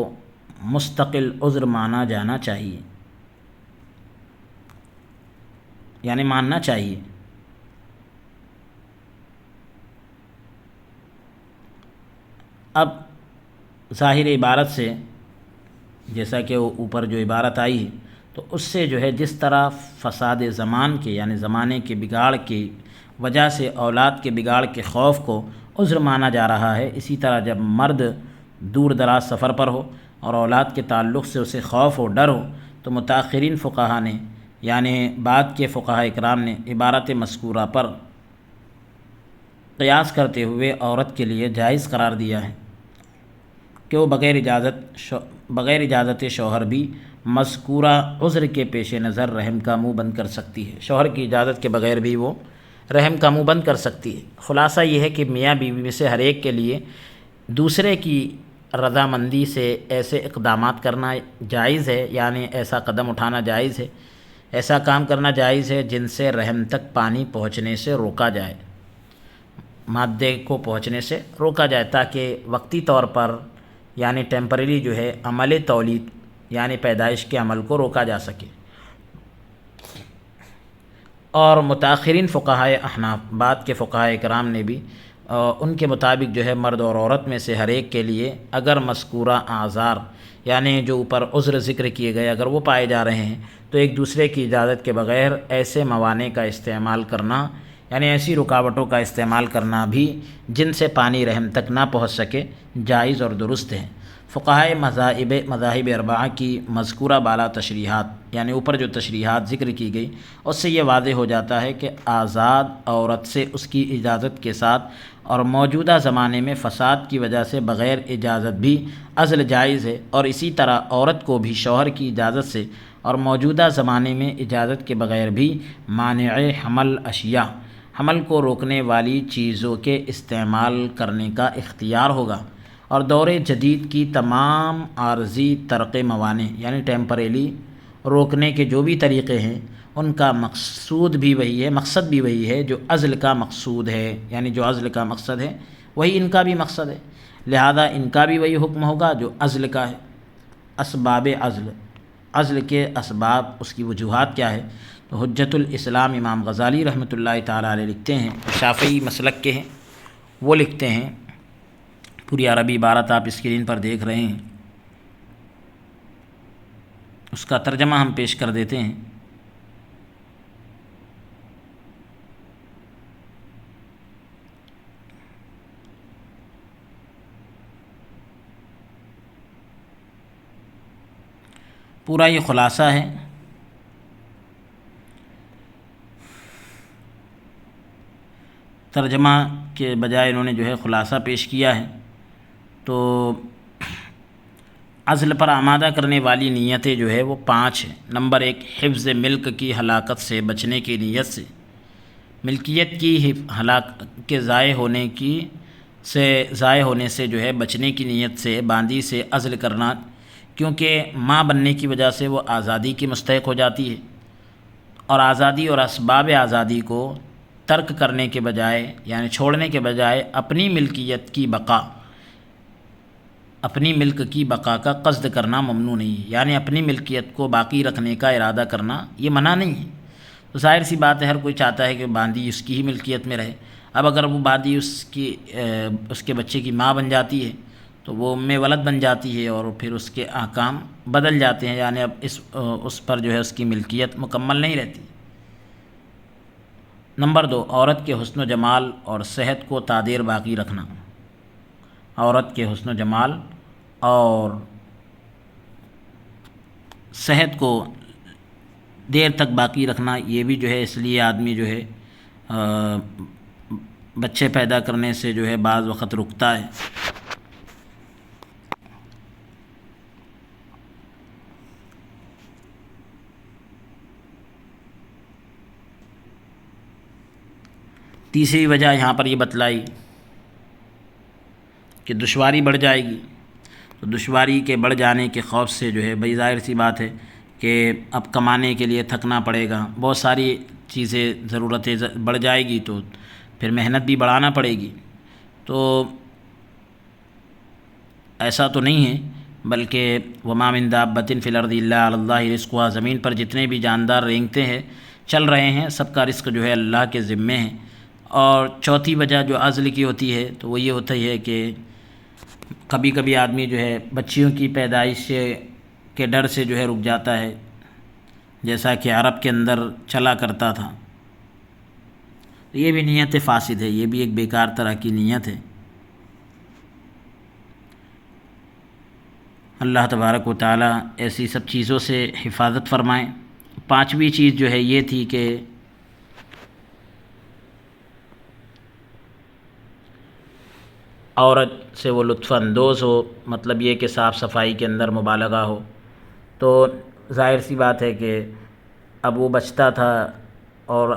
مستقل عذر مانا جانا چاہیے، یعنی ماننا چاہیے۔ اب ظاہر عبارت سے جیسا کہ وہ اوپر جو عبارت آئی ہے تو اس سے جو ہے جس طرح فساد زمان کے یعنی زمانے کے بگاڑ کی وجہ سے اولاد کے بگاڑ کے خوف کو عذر مانا جا رہا ہے، اسی طرح جب مرد دور دراز سفر پر ہو اور اولاد کے تعلق سے اسے خوف و ڈر ہو تو متاخرین فقہا نے یعنی بعد کے فقہاء اکرام نے عبارت مذکورہ پر قیاس کرتے ہوئے عورت کے لیے جائز قرار دیا ہے کہ وہ بغیر اجازت شوہر بھی مذکورہ عذر کے پیش نظر رحم کا منہ بند کر سکتی ہے، شوہر کی اجازت کے بغیر بھی وہ رحم کا منہ بند کر سکتی ہے۔ خلاصہ یہ ہے کہ میاں بیوی میں سے ہر ایک کے لیے دوسرے کی رضامندی سے ایسے اقدامات کرنا جائز ہے، یعنی ایسا قدم اٹھانا جائز ہے، ایسا کام کرنا جائز ہے جن سے رحم تک پانی پہنچنے سے روکا جائے، مادے کو پہنچنے سے روکا جائے، تاکہ وقتی طور پر یعنی ٹیمپریری جو ہے عمل تولید یعنی پیدائش کے عمل کو روکا جا سکے۔ اور متاخرین فقہائے احناف، بعد کے فقہائے کرام نے بھی ان کے مطابق جو ہے مرد اور عورت میں سے ہر ایک کے لیے اگر مذکورہ اعذار یعنی جو اوپر عذر ذکر کیے گئے اگر وہ پائے جا رہے ہیں تو ایک دوسرے کی اجازت کے بغیر ایسے موانع کا استعمال کرنا یعنی ایسی رکاوٹوں کا استعمال کرنا بھی جن سے پانی رحم تک نہ پہنچ سکے جائز اور درست ہے۔ فقہائے مذاہب اربعہ کی مذکورہ بالا تشریحات یعنی اوپر جو تشریحات ذکر کی گئی اس سے یہ واضح ہو جاتا ہے کہ آزاد عورت سے اس کی اجازت کے ساتھ اور موجودہ زمانے میں فساد کی وجہ سے بغیر اجازت بھی عزل جائز ہے، اور اسی طرح عورت کو بھی شوہر کی اجازت سے اور موجودہ زمانے میں اجازت کے بغیر بھی مانع حمل اشیاء، حمل کو روکنے والی چیزوں کے استعمال کرنے کا اختیار ہوگا، اور دور جدید کی تمام عارضی طرق موانع یعنی ٹیمپریلی روکنے کے جو بھی طریقے ہیں ان کا مقصود بھی وہی ہے، مقصد بھی وہی ہے جو عزل کا مقصود ہے، یعنی جو عزل کا مقصد ہے وہی ان کا بھی مقصد ہے، لہذا ان کا بھی وہی حکم ہوگا جو عزل کا ہے۔ اسباب عزل، عزل کے اسباب، اس کی وجوہات کیا ہے؟ تو حجت الاسلام امام غزالی رحمۃ اللہ تعالیٰ علیہ لکھتے ہیں، شافعی مسلک کے ہیں، وہ لکھتے ہیں، پوری عربی عبارت آپ اسکرین پر دیکھ رہے ہیں، اس کا ترجمہ ہم پیش کر دیتے ہیں۔ پورا یہ خلاصہ ہے، ترجمہ کے بجائے انہوں نے جو ہے خلاصہ پیش کیا ہے۔ تو عزل پر آمادہ کرنے والی نیتیں جو ہے وہ 5 ہیں۔ نمبر 1، حفظ ملک کی ہلاکت سے بچنے کی نیت سے، ملکیت کی کے ضائع ہونے سے جو ہے بچنے کی نیت سے باندی سے عزل کرنا، کیونکہ ماں بننے کی وجہ سے وہ آزادی کی مستحق ہو جاتی ہے، اور آزادی اور اسباب آزادی کو ترک کرنے کے بجائے یعنی چھوڑنے کے بجائے اپنی ملکیت کی بقا، اپنی ملک کی بقا کا قصد کرنا ممنوع نہیں ہے، یعنی اپنی ملکیت کو باقی رکھنے کا ارادہ کرنا یہ منع نہیں ہے۔ تو ظاہر سی بات ہے ہر کوئی چاہتا ہے کہ باندی اس کی ہی ملکیت میں رہے۔ اب اگر وہ باندی اس کے بچے کی ماں بن جاتی ہے تو وہ ام ولد بن جاتی ہے، اور پھر اس کے احکام بدل جاتے ہیں، یعنی اب اس پر جو ہے اس کی ملکیت مکمل نہیں رہتی۔ نمبر 2، عورت کے حسن و جمال اور صحت کو تادیر باقی رکھنا، عورت کے حسن و جمال اور صحت کو دیر تک باقی رکھنا، یہ بھی جو ہے اس لیے آدمی جو ہے بچے پیدا کرنے سے جو ہے بعض وقت رکتا ہے۔ تیسری وجہ یہاں پر یہ بتلائی کہ دشواری بڑھ جائے گی، تو دشواری کے بڑھ جانے کے خوف سے جو ہے بھئی ظاہر سی بات ہے کہ اب کمانے کے لیے تھکنا پڑے گا، بہت ساری چیزیں ضرورتیں بڑھ جائے گی، تو پھر محنت بھی بڑھانا پڑے گی۔ تو ایسا تو نہیں ہے، بلکہ وما من دابۃ فی الارض الا علی اللہ رزقھا، زمین پر جتنے بھی جاندار رینگتے ہیں چل رہے ہیں سب کا رزق جو ہے اللہ کے ذمے ہے۔ اور چوتھی وجہ جو عزل کی ہوتی ہے تو وہ یہ ہوتا ہے کہ کبھی کبھی آدمی جو ہے بچیوں کی پیدائش کے ڈر سے جو ہے رک جاتا ہے، جیسا کہ عرب کے اندر چلا کرتا تھا۔ یہ بھی نیت فاسد ہے، یہ بھی ایک بیکار طرح کی نیت ہے۔ اللہ تبارک و تعالیٰ ایسی سب چیزوں سے حفاظت فرمائیں۔ 5ویں چیز جو ہے یہ تھی کہ عورت سے وہ لطف اندوز ہو، مطلب یہ کہ صاف صفائی کے اندر مبالغہ ہو۔ تو ظاہر سی بات ہے کہ اب وہ بچتا تھا اور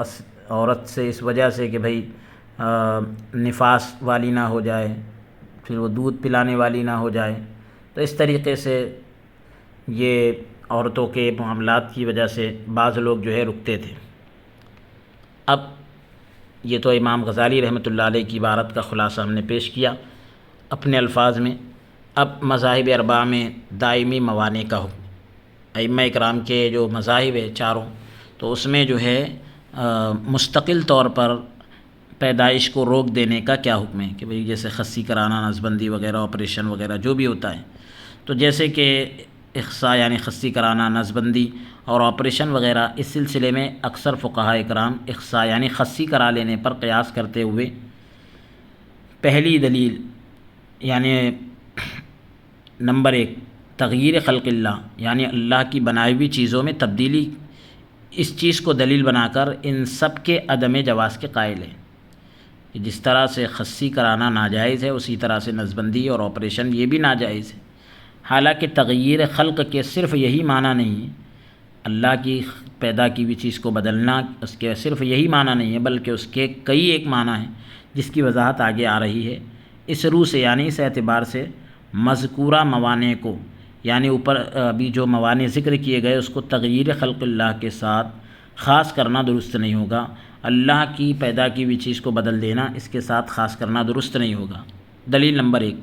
عورت سے اس وجہ سے کہ بھئی نفاس والی نہ ہو جائے، پھر وہ دودھ پلانے والی نہ ہو جائے، تو اس طریقے سے یہ عورتوں کے معاملات کی وجہ سے بعض لوگ جو ہے رکتے تھے۔ اب یہ تو امام غزالی رحمۃ اللہ علیہ کی عبارت کا خلاصہ ہم نے پیش کیا اپنے الفاظ میں۔ اب مذاہب اربعہ میں دائمی موانع کا حکم، ائمہ اکرام کے جو مذاہب ہے چاروں، تو اس میں جو ہے مستقل طور پر پیدائش کو روک دینے کا کیا حکم ہے کہ بھئی جیسے خصی کرانا، نسبندی وغیرہ، آپریشن وغیرہ جو بھی ہوتا ہے، تو جیسے کہ اخصاء یعنی خصی کرانا، نسبندی اور آپریشن وغیرہ، اس سلسلے میں اکثر فقہاء اکرام اخصاء یعنی خصی کرا لینے پر قیاس کرتے ہوئے پہلی دلیل یعنی نمبر 1 تغییر خلق اللہ یعنی اللہ کی بنائی ہوئی چیزوں میں تبدیلی، اس چیز کو دلیل بنا کر ان سب کے عدم جواز کے قائل ہیں کہ جس طرح سے خصی کرانا ناجائز ہے اسی طرح سے نسبندی اور آپریشن یہ بھی ناجائز ہے۔ حالانکہ تغییر خلق کے صرف یہی معنی نہیں ہے اللہ کی پیدا کی ہوئی چیز کو بدلنا اس کے صرف یہی معنی نہیں ہے، بلکہ اس کے کئی ایک معنی ہیں جس کی وضاحت آگے آ رہی ہے۔ اس روح سے یعنی اس اعتبار سے مذکورہ موانع کو، یعنی اوپر ابھی جو موانع ذکر کیے گئے اس کو تغییر خلق اللہ کے ساتھ خاص کرنا درست نہیں ہوگا۔ اللہ کی پیدا کی ہوئی چیز کو بدل دینا، اس کے ساتھ خاص کرنا درست نہیں ہوگا۔ دلیل نمبر 1،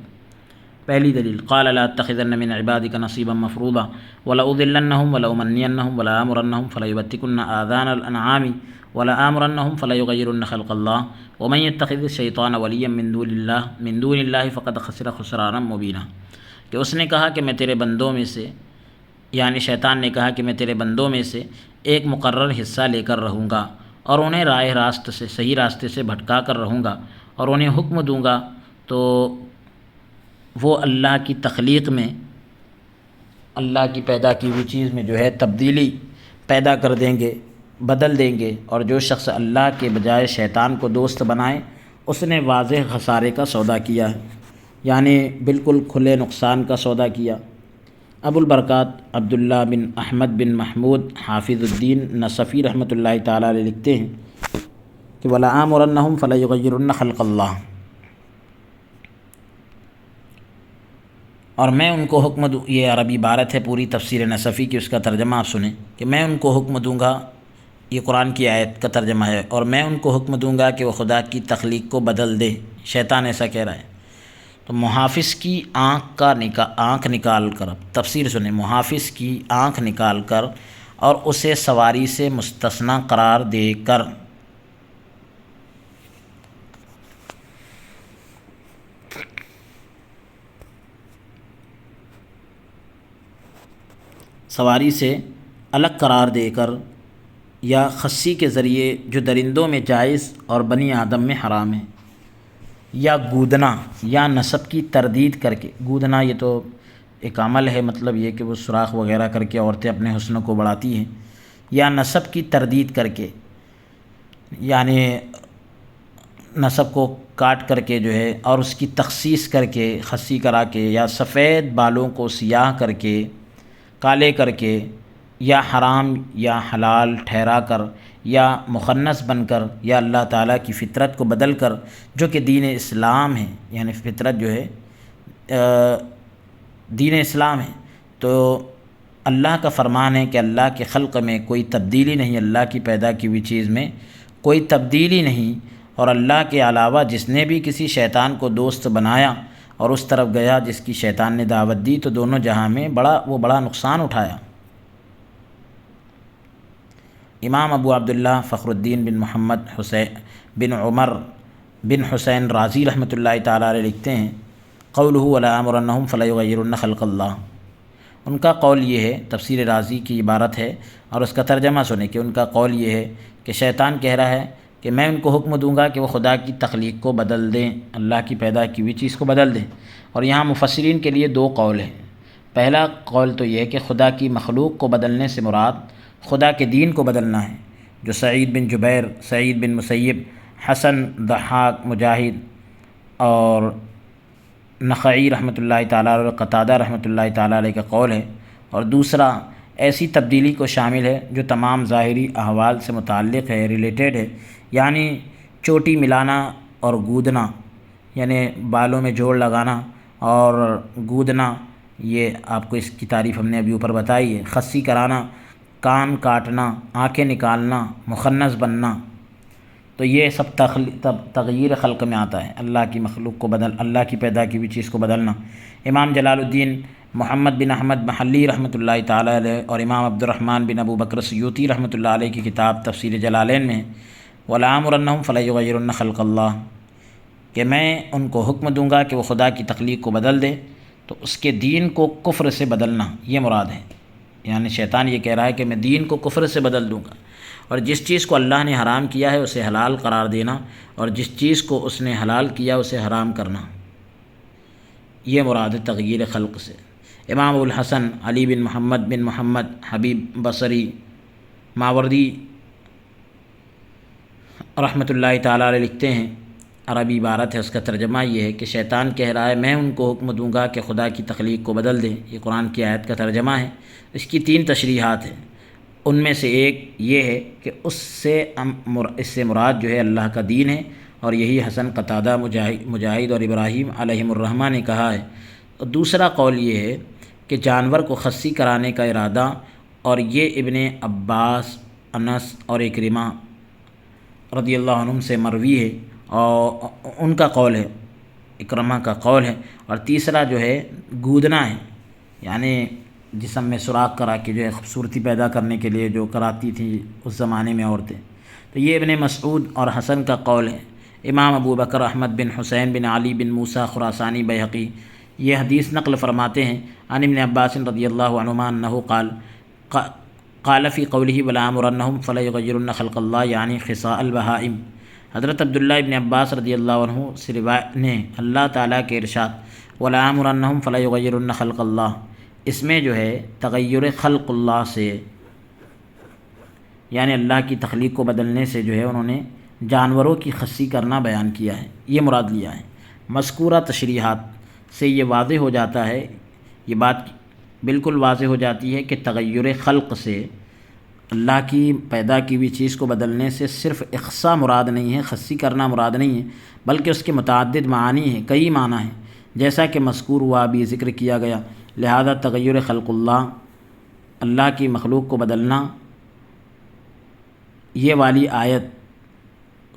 پہلی دلیل، قال لا اتخذن من عبادك نصيبا مفروضا ولأضلنهم ولأمنينهم ولآمرنهم فليبتكن آذان الأنعام ولآمرنهم فليغيرن خلق الله ومن يتخذ الشيطان وليا من دون الله فقد خسر خسرانا مبينا، کہ اس نے کہا کہ میں تیرے بندوں میں سے، یعنی شیطان نے کہا کہ میں تیرے بندوں میں سے ایک مقرر حصہ لے کر رہوں گا اور انہیں راہ راست سے، صحیح راستے سے بھٹکا کر رہوں گا اور انہیں حکم دوں گا تو وہ اللہ کی تخلیق میں، اللہ کی پیدا کی ہوئی چیز میں جو ہے تبدیلی پیدا کر دیں گے، بدل دیں گے، اور جو شخص اللہ کے بجائے شیطان کو دوست بنائے اس نے واضح خسارے کا سودا کیا ہے، یعنی بالکل کھلے نقصان کا سودا کیا۔ ابو البرکات عبداللہ بن احمد بن محمود حافظ الدین نصفی رحمۃ اللہ تعالیٰ علیہ لکھتے ہیں کہ وَلَآمُرَنَّهُمْ فَلَيُغَيِّرُنَّ خَلْقَ اللَّهِ، اور میں ان کو حکم دوں، یہ عربی عبارت ہے پوری تفسیر نصفی کی، اس کا ترجمہ آپ سنیں کہ میں ان کو حکم دوں گا، یہ قرآن کی آیت کا ترجمہ ہے، اور میں ان کو حکم دوں گا کہ وہ خدا کی تخلیق کو بدل دے۔ شیطان ایسا کہہ رہا ہے۔ تو محافظ کی آنکھ نکال کر، تفسیر سنیں، محافظ کی آنکھ نکال کر اور اسے سواری سے مستثنی قرار دے کر، سواری سے الگ قرار دے کر، یا خصی کے ذریعے جو درندوں میں جائز اور بنی آدم میں حرام ہے، یا گودنا، یا نسب کی تردید کر کے، گودنا یہ تو ایک عمل ہے، مطلب یہ کہ وہ سوراخ وغیرہ کر کے عورتیں اپنے حسن کو بڑھاتی ہیں، یا نسب کی تردید کر کے، یعنی نسب کو کاٹ کر کے جو ہے اور اس کی تخصیص کر کے، خصی کرا کے، یا سفید بالوں کو سیاہ کر کے، کالے کر کے، یا حرام یا حلال ٹھہرا کر، یا مخنث بن کر، یا اللہ تعالیٰ کی فطرت کو بدل کر جو کہ دین اسلام ہے، یعنی فطرت جو ہے دین اسلام ہے، تو اللہ کا فرمان ہے کہ اللہ کے خلق میں کوئی تبدیلی نہیں، اللہ کی پیدا کی ہوئی چیز میں کوئی تبدیلی نہیں، اور اللہ کے علاوہ جس نے بھی کسی شیطان کو دوست بنایا اور اس طرف گیا جس کی شیطان نے دعوت دی، تو دونوں جہاں میں بڑا نقصان اٹھایا۔ امام ابو عبداللہ فخر الدین بن محمد حسین بن عمر بن حسین رازی رحمۃ اللہ تعالیٰ علیہ لکھتے ہیں قولہ وَلَآمُرَنَّهُمْ فَلَيُغَيِّرُنَّ خَلْقَ اللَّهِ، ان کا قول یہ ہے، تفسیر رازی کی عبارت ہے اور اس کا ترجمہ سنیں کہ ان کا قول یہ ہے کہ شیطان کہہ رہا ہے کہ میں ان کو حکم دوں گا کہ وہ خدا کی تخلیق کو بدل دیں، اللہ کی پیدا کی ہوئی چیز کو بدل دیں۔ اور یہاں مفسرین کے لیے دو قول ہیں۔ پہلا قول تو یہ ہے کہ خدا کی مخلوق کو بدلنے سے مراد خدا کے دین کو بدلنا ہے، جو سعید بن جبیر، سعید بن مسیب، حسن، ضحاک، مجاہد اور نخعی رحمۃ اللہ تعالیٰ اور قتادہ رحمۃ اللہ تعالیٰ علیہ کا قول ہے۔ اور دوسرا ایسی تبدیلی کو شامل ہے جو تمام ظاہری احوال سے متعلق ہے، ریلیٹڈ ہے، یعنی چوٹی ملانا اور گودنا، یعنی بالوں میں جوڑ لگانا اور گودنا، یہ آپ کو اس کی تعریف ہم نے ابھی اوپر بتائی ہے۔ خصی کرانا، کان کاٹنا، آنکھیں نکالنا، مخنث بننا، تو یہ سب تغییر خلق میں آتا ہے، اللہ کی مخلوق کو اللہ کی پیدا کی ہوئی چیز کو بدلنا۔ امام جلال الدین محمد بن احمد محلی رحمۃ اللہ تعالیٰ علیہ اور امام عبد الرحمن بن ابو بکر سیوطی رحمۃ اللہ علیہ کی کتاب تفسیر جلالین میں وَلَآمُرَنَّهُمْ فَلَيُغَيِّرُنَّ خَلْقَ اللَّهِ، کہ میں ان کو حکم دوں گا کہ وہ خدا کی تخلیق کو بدل دے، تو اس کے دین کو کفر سے بدلنا یہ مراد ہے، یعنی شیطان یہ کہہ رہا ہے کہ میں دین کو کفر سے بدل دوں گا، اور جس چیز کو اللہ نے حرام کیا ہے اسے حلال قرار دینا، اور جس چیز کو اس نے حلال کیا اسے حرام کرنا، یہ مراد ہے تغییر خلق سے۔ امام ابو الحسن علی بن محمد حبیب بصری ماوردی رحمۃ اللہ تعالیٰ علیہ لکھتے ہیں، عربی عبارت ہے، اس کا ترجمہ یہ ہے کہ شیطان کہہ رہا ہے میں ان کو حکم دوں گا کہ خدا کی تخلیق کو بدل دیں، یہ قرآن کی آیت کا ترجمہ ہے۔ اس کی 3 تشریحات ہیں۔ ان میں سے ایک یہ ہے کہ اس سے مراد جو ہے اللہ کا دین ہے، اور یہی حسن قتادہ، مجاہد اور ابراہیم علیہم الرحمہ نے کہا ہے۔ اور دوسرا قول یہ ہے کہ جانور کو خصی کرانے کا ارادہ، اور یہ ابن عباس، انس اور اکرمہ رضی اللہ عنہم سے مروی ہے، اور ان کا قول ہے، اکرمہ کا قول ہے۔ اور تیسرا جو ہے گودنا ہے، یعنی جسم میں سوراخ کرا کے جو ہے خوبصورتی پیدا کرنے کے لیے جو کراتی تھی اس زمانے میں عورتیں، تو یہ ابن مسعود اور حسن کا قول ہے۔ امام ابو بکر احمد بن حسین بن علی بن موسیٰ خراسانی بیہقی یہ حدیث نقل فرماتے ہیں عن ابن عباس رضی اللہ عنہما انہ قال فی قولہ ولآمرنہم فلیغیرن خلق اللہ یعنی خصاء البہائم۔ حضرت عبداللہ ابن عباس رضی اللہ عنہ سے روایت نے اللہ تعالیٰ کے ارشاد ولآمرنہم فلیغیرن خلق اللہ، اس میں جو ہے تغیر خلق اللہ سے، یعنی اللہ کی تخلیق کو بدلنے سے جو ہے انہوں نے جانوروں کی خصی کرنا بیان کیا ہے، یہ مراد لیا ہے۔ مذکورہ تشریحات سے یہ واضح ہو جاتا ہے، یہ بات بالکل واضح ہو جاتی ہے کہ تغیر خلق سے، اللہ کی پیدا کی ہوئی چیز کو بدلنے سے صرف اخصاء مراد نہیں ہے، خصی کرنا مراد نہیں ہے، بلکہ اس کے متعدد معانی ہیں، کئی معنی ہیں، جیسا کہ مذکور ہوا بھی ذکر کیا گیا۔ لہذا تغیر خلق اللہ، اللہ کی مخلوق کو بدلنا، یہ والی آیت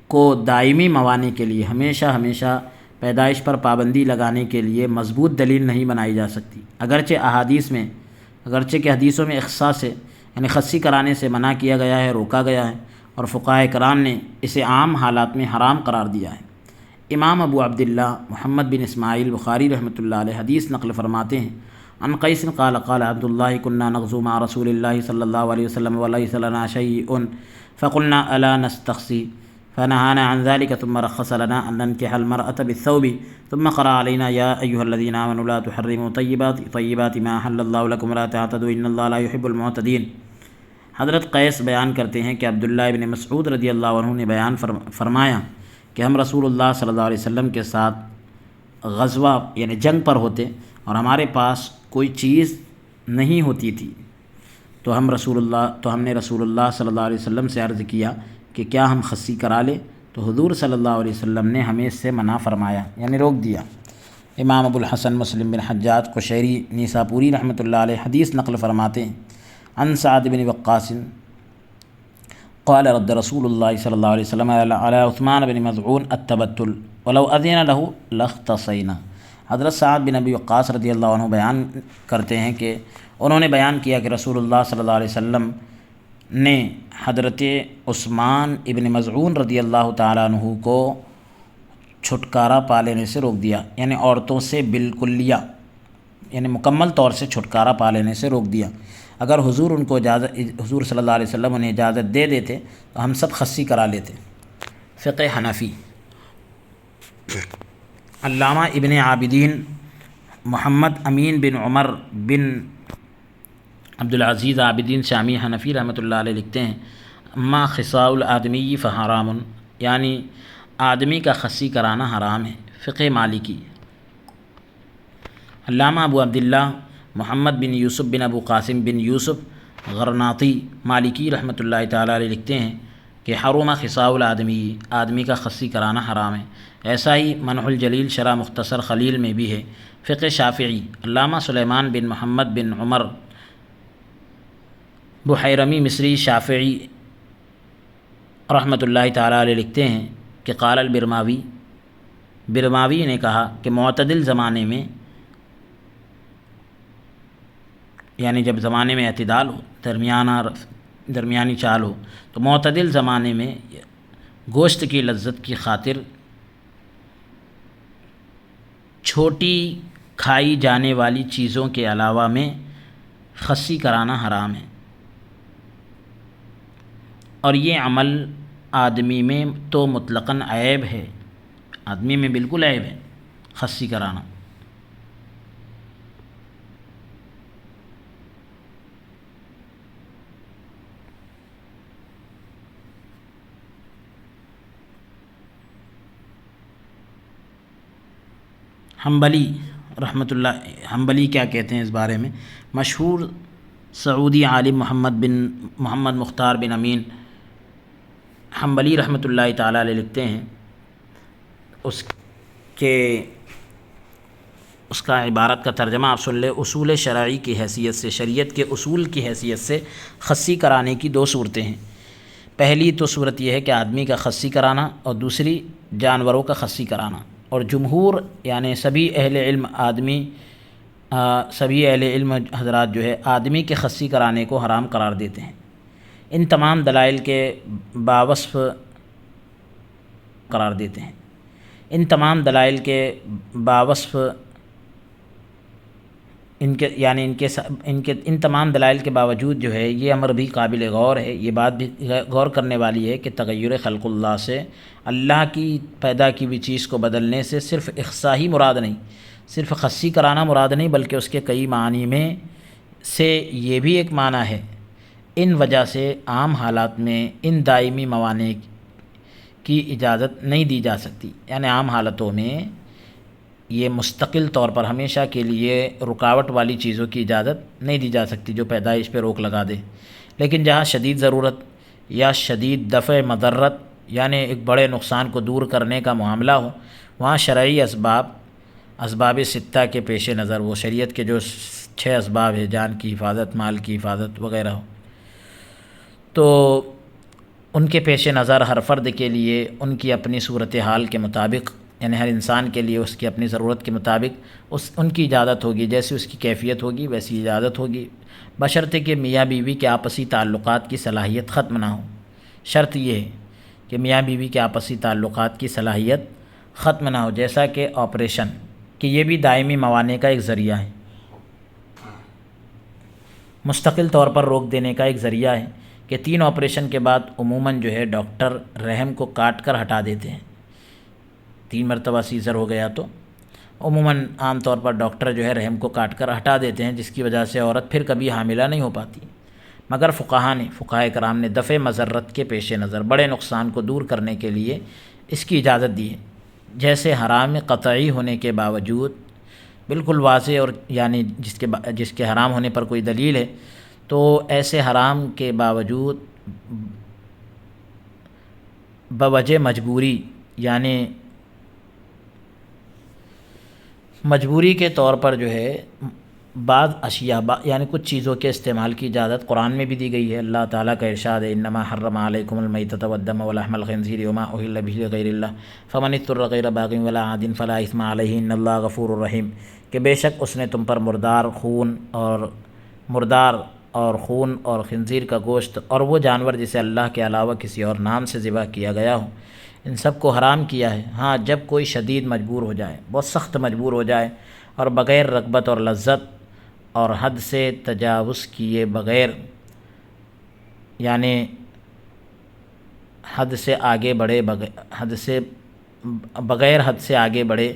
کو دائمی موانی کے لیے ہمیشہ پیدائش پر پابندی لگانے کے لیے مضبوط دلیل نہیں بنائی جا سکتی، اگرچہ کہ حدیثوں میں اخصاء سے یعنی خصی کرانے سے منع کیا گیا ہے، روکا گیا ہے، اور فقہاء کرام نے اسے عام حالات میں حرام قرار دیا ہے۔ امام ابو عبداللہ محمد بن اسماعیل بخاری رحمۃ اللہ علیہ حدیث نقل فرماتے ہیں عن قیس قال قال عبداللہ كنا نغزو مع رسول اللہ صلی اللہ علیہ وسلم وليس لنا شيء فقلنا الا نستخصي فنهانا عن ذلك ثم رخص لنا ان ننكح المرأة بالثوب ثم قرأ علينا يا ايها الذين آمنوا لا تحرموا طيبات ما احل الله لكم ولا تعتدوا ان الله لا يحب المعتدين۔ حضرت قیس بیان کرتے ہیں کہ عبداللہ ابن مسعود رضی اللہ عنہ نے بیان فرمایا کہ ہم رسول اللہ صلی اللہ علیہ وسلم کے ساتھ غزوہ یعنی جنگ پر ہوتے، اور ہمارے پاس کوئی چیز نہیں ہوتی تھی، تو ہم نے رسول اللہ صلی اللہ علیہ وسلم سے عرض کیا کہ کیا ہم خصی کرا لیں، تو حضور صلی اللہ علیہ وسلم نے ہمیں اس سے منع فرمایا، یعنی روک دیا۔ امام ابو الحسن مسلم بن حجاج قشیری نیساپوری رحمۃ اللہ علیہ حدیث نقل فرماتے ہیں عن سعد بن وقاص قال رد رسول اللہ صلی اللہ علیہ وسلم علی عثمان بن مظعون التبتل ولو اذن له لاختصینا۔ حضرت سعد بن ابی وقاص رضی اللہ عنہ بیان کرتے ہیں کہ انہوں نے بیان کیا کہ رسول اللہ صلی اللہ علیہ وسلم نے حضرت عثمان ابن مظعون رضی اللہ تعالیٰ عنہ کو چھٹکارا پا لینے سے روک دیا، یعنی عورتوں سے بالکلیہ یعنی مکمل طور سے چھٹکارا پا لینے سے روک دیا۔ اگر حضور صلی اللہ علیہ وسلم انہیں اجازت دے دیتے تو ہم سب خصی کرا لیتے۔ فقہ حنفی۔ علامہ ابن عابدین محمد امین بن عمر بن عبدالعزیز عابدین شامی حنفی رحمۃ اللہ علیہ لکھتے ہیں اما خصاء الآدمی فحرام، یعنی آدمی کا خصی کرانا حرام ہے۔ فقہ مالکی۔ علامہ ابو عبداللہ محمد بن یوسف بن ابو قاسم بن یوسف غرناطی مالکی رحمۃ اللہ تعالیٰ علیہ لکھتے ہیں کہ حرم خصاء الآدمی، آدمی کا خصی کرانا حرام ہے۔ ایسا ہی منح الجلیل شرح مختصر خلیل میں بھی ہے۔ فقہ شافعی۔ علامہ سلیمان بن محمد بن عمر بحیرمی مصری شافعی رحمۃ اللہ تعالیٰ علیہ لکھتے ہیں کہ قال البرماوی، برماوی نے کہا کہ معتدل زمانے میں، یعنی جب زمانے میں اعتدال ہو، درمیانی چال ہو، تو معتدل زمانے میں گوشت کی لذت کی خاطر چھوٹی کھائی جانے والی چیزوں کے علاوہ میں خصی کرانا حرام ہے، اور یہ عمل آدمی میں تو مطلقاً عیب ہے، آدمی میں بالکل عیب ہے خصی کرانا۔ حنبلی رحمۃ اللہ، حنبلی کیا کہتے ہیں اس بارے میں؟ مشہور سعودی عالم محمد مختار بن امین حنبلی رحمۃ اللہ تعالیٰ علیہ لکھتے ہیں، کے اس کا عبارت کا ترجمہ آپ سن لیں: اصول شرعی کی حیثیت سے، شریعت کے اصول کی حیثیت سے خصی کرانے کی دو صورتیں ہیں۔ پہلی تو صورت یہ ہے کہ آدمی کا خصی کرانا، اور دوسری جانوروں کا خصی کرانا۔ اور جمہور یعنی سبھی اہل علم حضرات جو ہے آدمی کے خصی کرانے کو حرام قرار دیتے ہیں، ان تمام دلائل کے باوصف قرار دیتے ہیں۔ ان تمام دلائل کے باوصف ان تمام دلائل کے باوجود جو ہے یہ امر بھی قابل غور ہے، یہ بات بھی غور کرنے والی ہے کہ تغیر خلق اللہ سے، اللہ کی پیدا کی ہوئی چیز کو بدلنے سے صرف اخصاء ہی مراد نہیں، صرف خصی کرانا مراد نہیں، بلکہ اس کے کئی معنی میں سے یہ بھی ایک معنی ہے۔ ان وجہ سے عام حالات میں ان دائمی موانع کی اجازت نہیں دی جا سکتی، یعنی عام حالتوں میں یہ مستقل طور پر ہمیشہ کے لیے رکاوٹ والی چیزوں کی اجازت نہیں دی جا سکتی جو پیدائش پہ روک لگا دے۔ لیکن جہاں شدید ضرورت یا شدید دفع مضرت یعنی ایک بڑے نقصان کو دور کرنے کا معاملہ ہو، وہاں شرعی اسباب ستہ کے پیش نظر، وہ شریعت کے جو 6 اسباب ہیں، جان کی حفاظت، مال کی حفاظت وغیرہ ہو، تو ان کے پیش نظر ہر فرد کے لیے ان کی اپنی صورتحال کے مطابق، یعنی ہر انسان کے لیے اس کی اپنی ضرورت کے مطابق ان کی اجازت ہوگی، جیسی اس کی کیفیت ہوگی ویسی اجازت ہوگی، بشرطے کہ میاں بیوی کے آپسی تعلقات کی صلاحیت ختم نہ ہو۔ شرط یہ ہے کہ میاں بیوی کے آپسی تعلقات کی صلاحیت ختم نہ ہو، جیسا کہ آپریشن، کہ یہ بھی دائمی موانع کا ایک ذریعہ ہے، مستقل طور پر روک دینے کا ایک ذریعہ ہے، کہ 3 آپریشن کے بعد عموماً جو ہے ڈاکٹر رحم کو کاٹ کر ہٹا دیتے ہیں۔ 3 مرتبہ سیزر ہو گیا تو عموماً عام طور پر ڈاکٹر جو ہے رحم کو کاٹ کر ہٹا دیتے ہیں، جس کی وجہ سے عورت پھر کبھی حاملہ نہیں ہو پاتی۔ مگر فقہاء کرام نے دفع مضرت کے پیش نظر بڑے نقصان کو دور کرنے کے لیے اس کی اجازت دی ہے، جیسے حرام قطعی ہونے کے باوجود، بالکل واضح اور یعنی جس کے حرام ہونے پر کوئی دلیل ہے، تو ایسے حرام کے باوجود بوجہ مجبوری، یعنی مجبوری کے طور پر جو ہے بعض اشیاء یعنی کچھ چیزوں کے استعمال کی اجازت قرآن میں بھی دی گئی ہے۔ اللہ تعالیٰ کا ارشاد ہے: انما حرم علیکم المیتۃ والدم ولحم الخنزیر وما اہل به لغیر اللہ فمن اضطر غیر باغ ولا عاد فلا اثم علیہ ان اللہ غفور رحیم، کہ بے شک اس نے تم پر مردار خون اور خنزیر کا گوشت اور وہ جانور جسے اللہ کے علاوہ کسی اور نام سے ذبح کیا گیا ہو، ان سب کو حرام کیا ہے، ہاں جب کوئی شدید مجبور ہو جائے، بہت سخت مجبور ہو جائے، اور بغیر رغبت اور لذت اور حد سے تجاوز کیے بغیر، یعنی بغیر حد سے آگے بڑھے،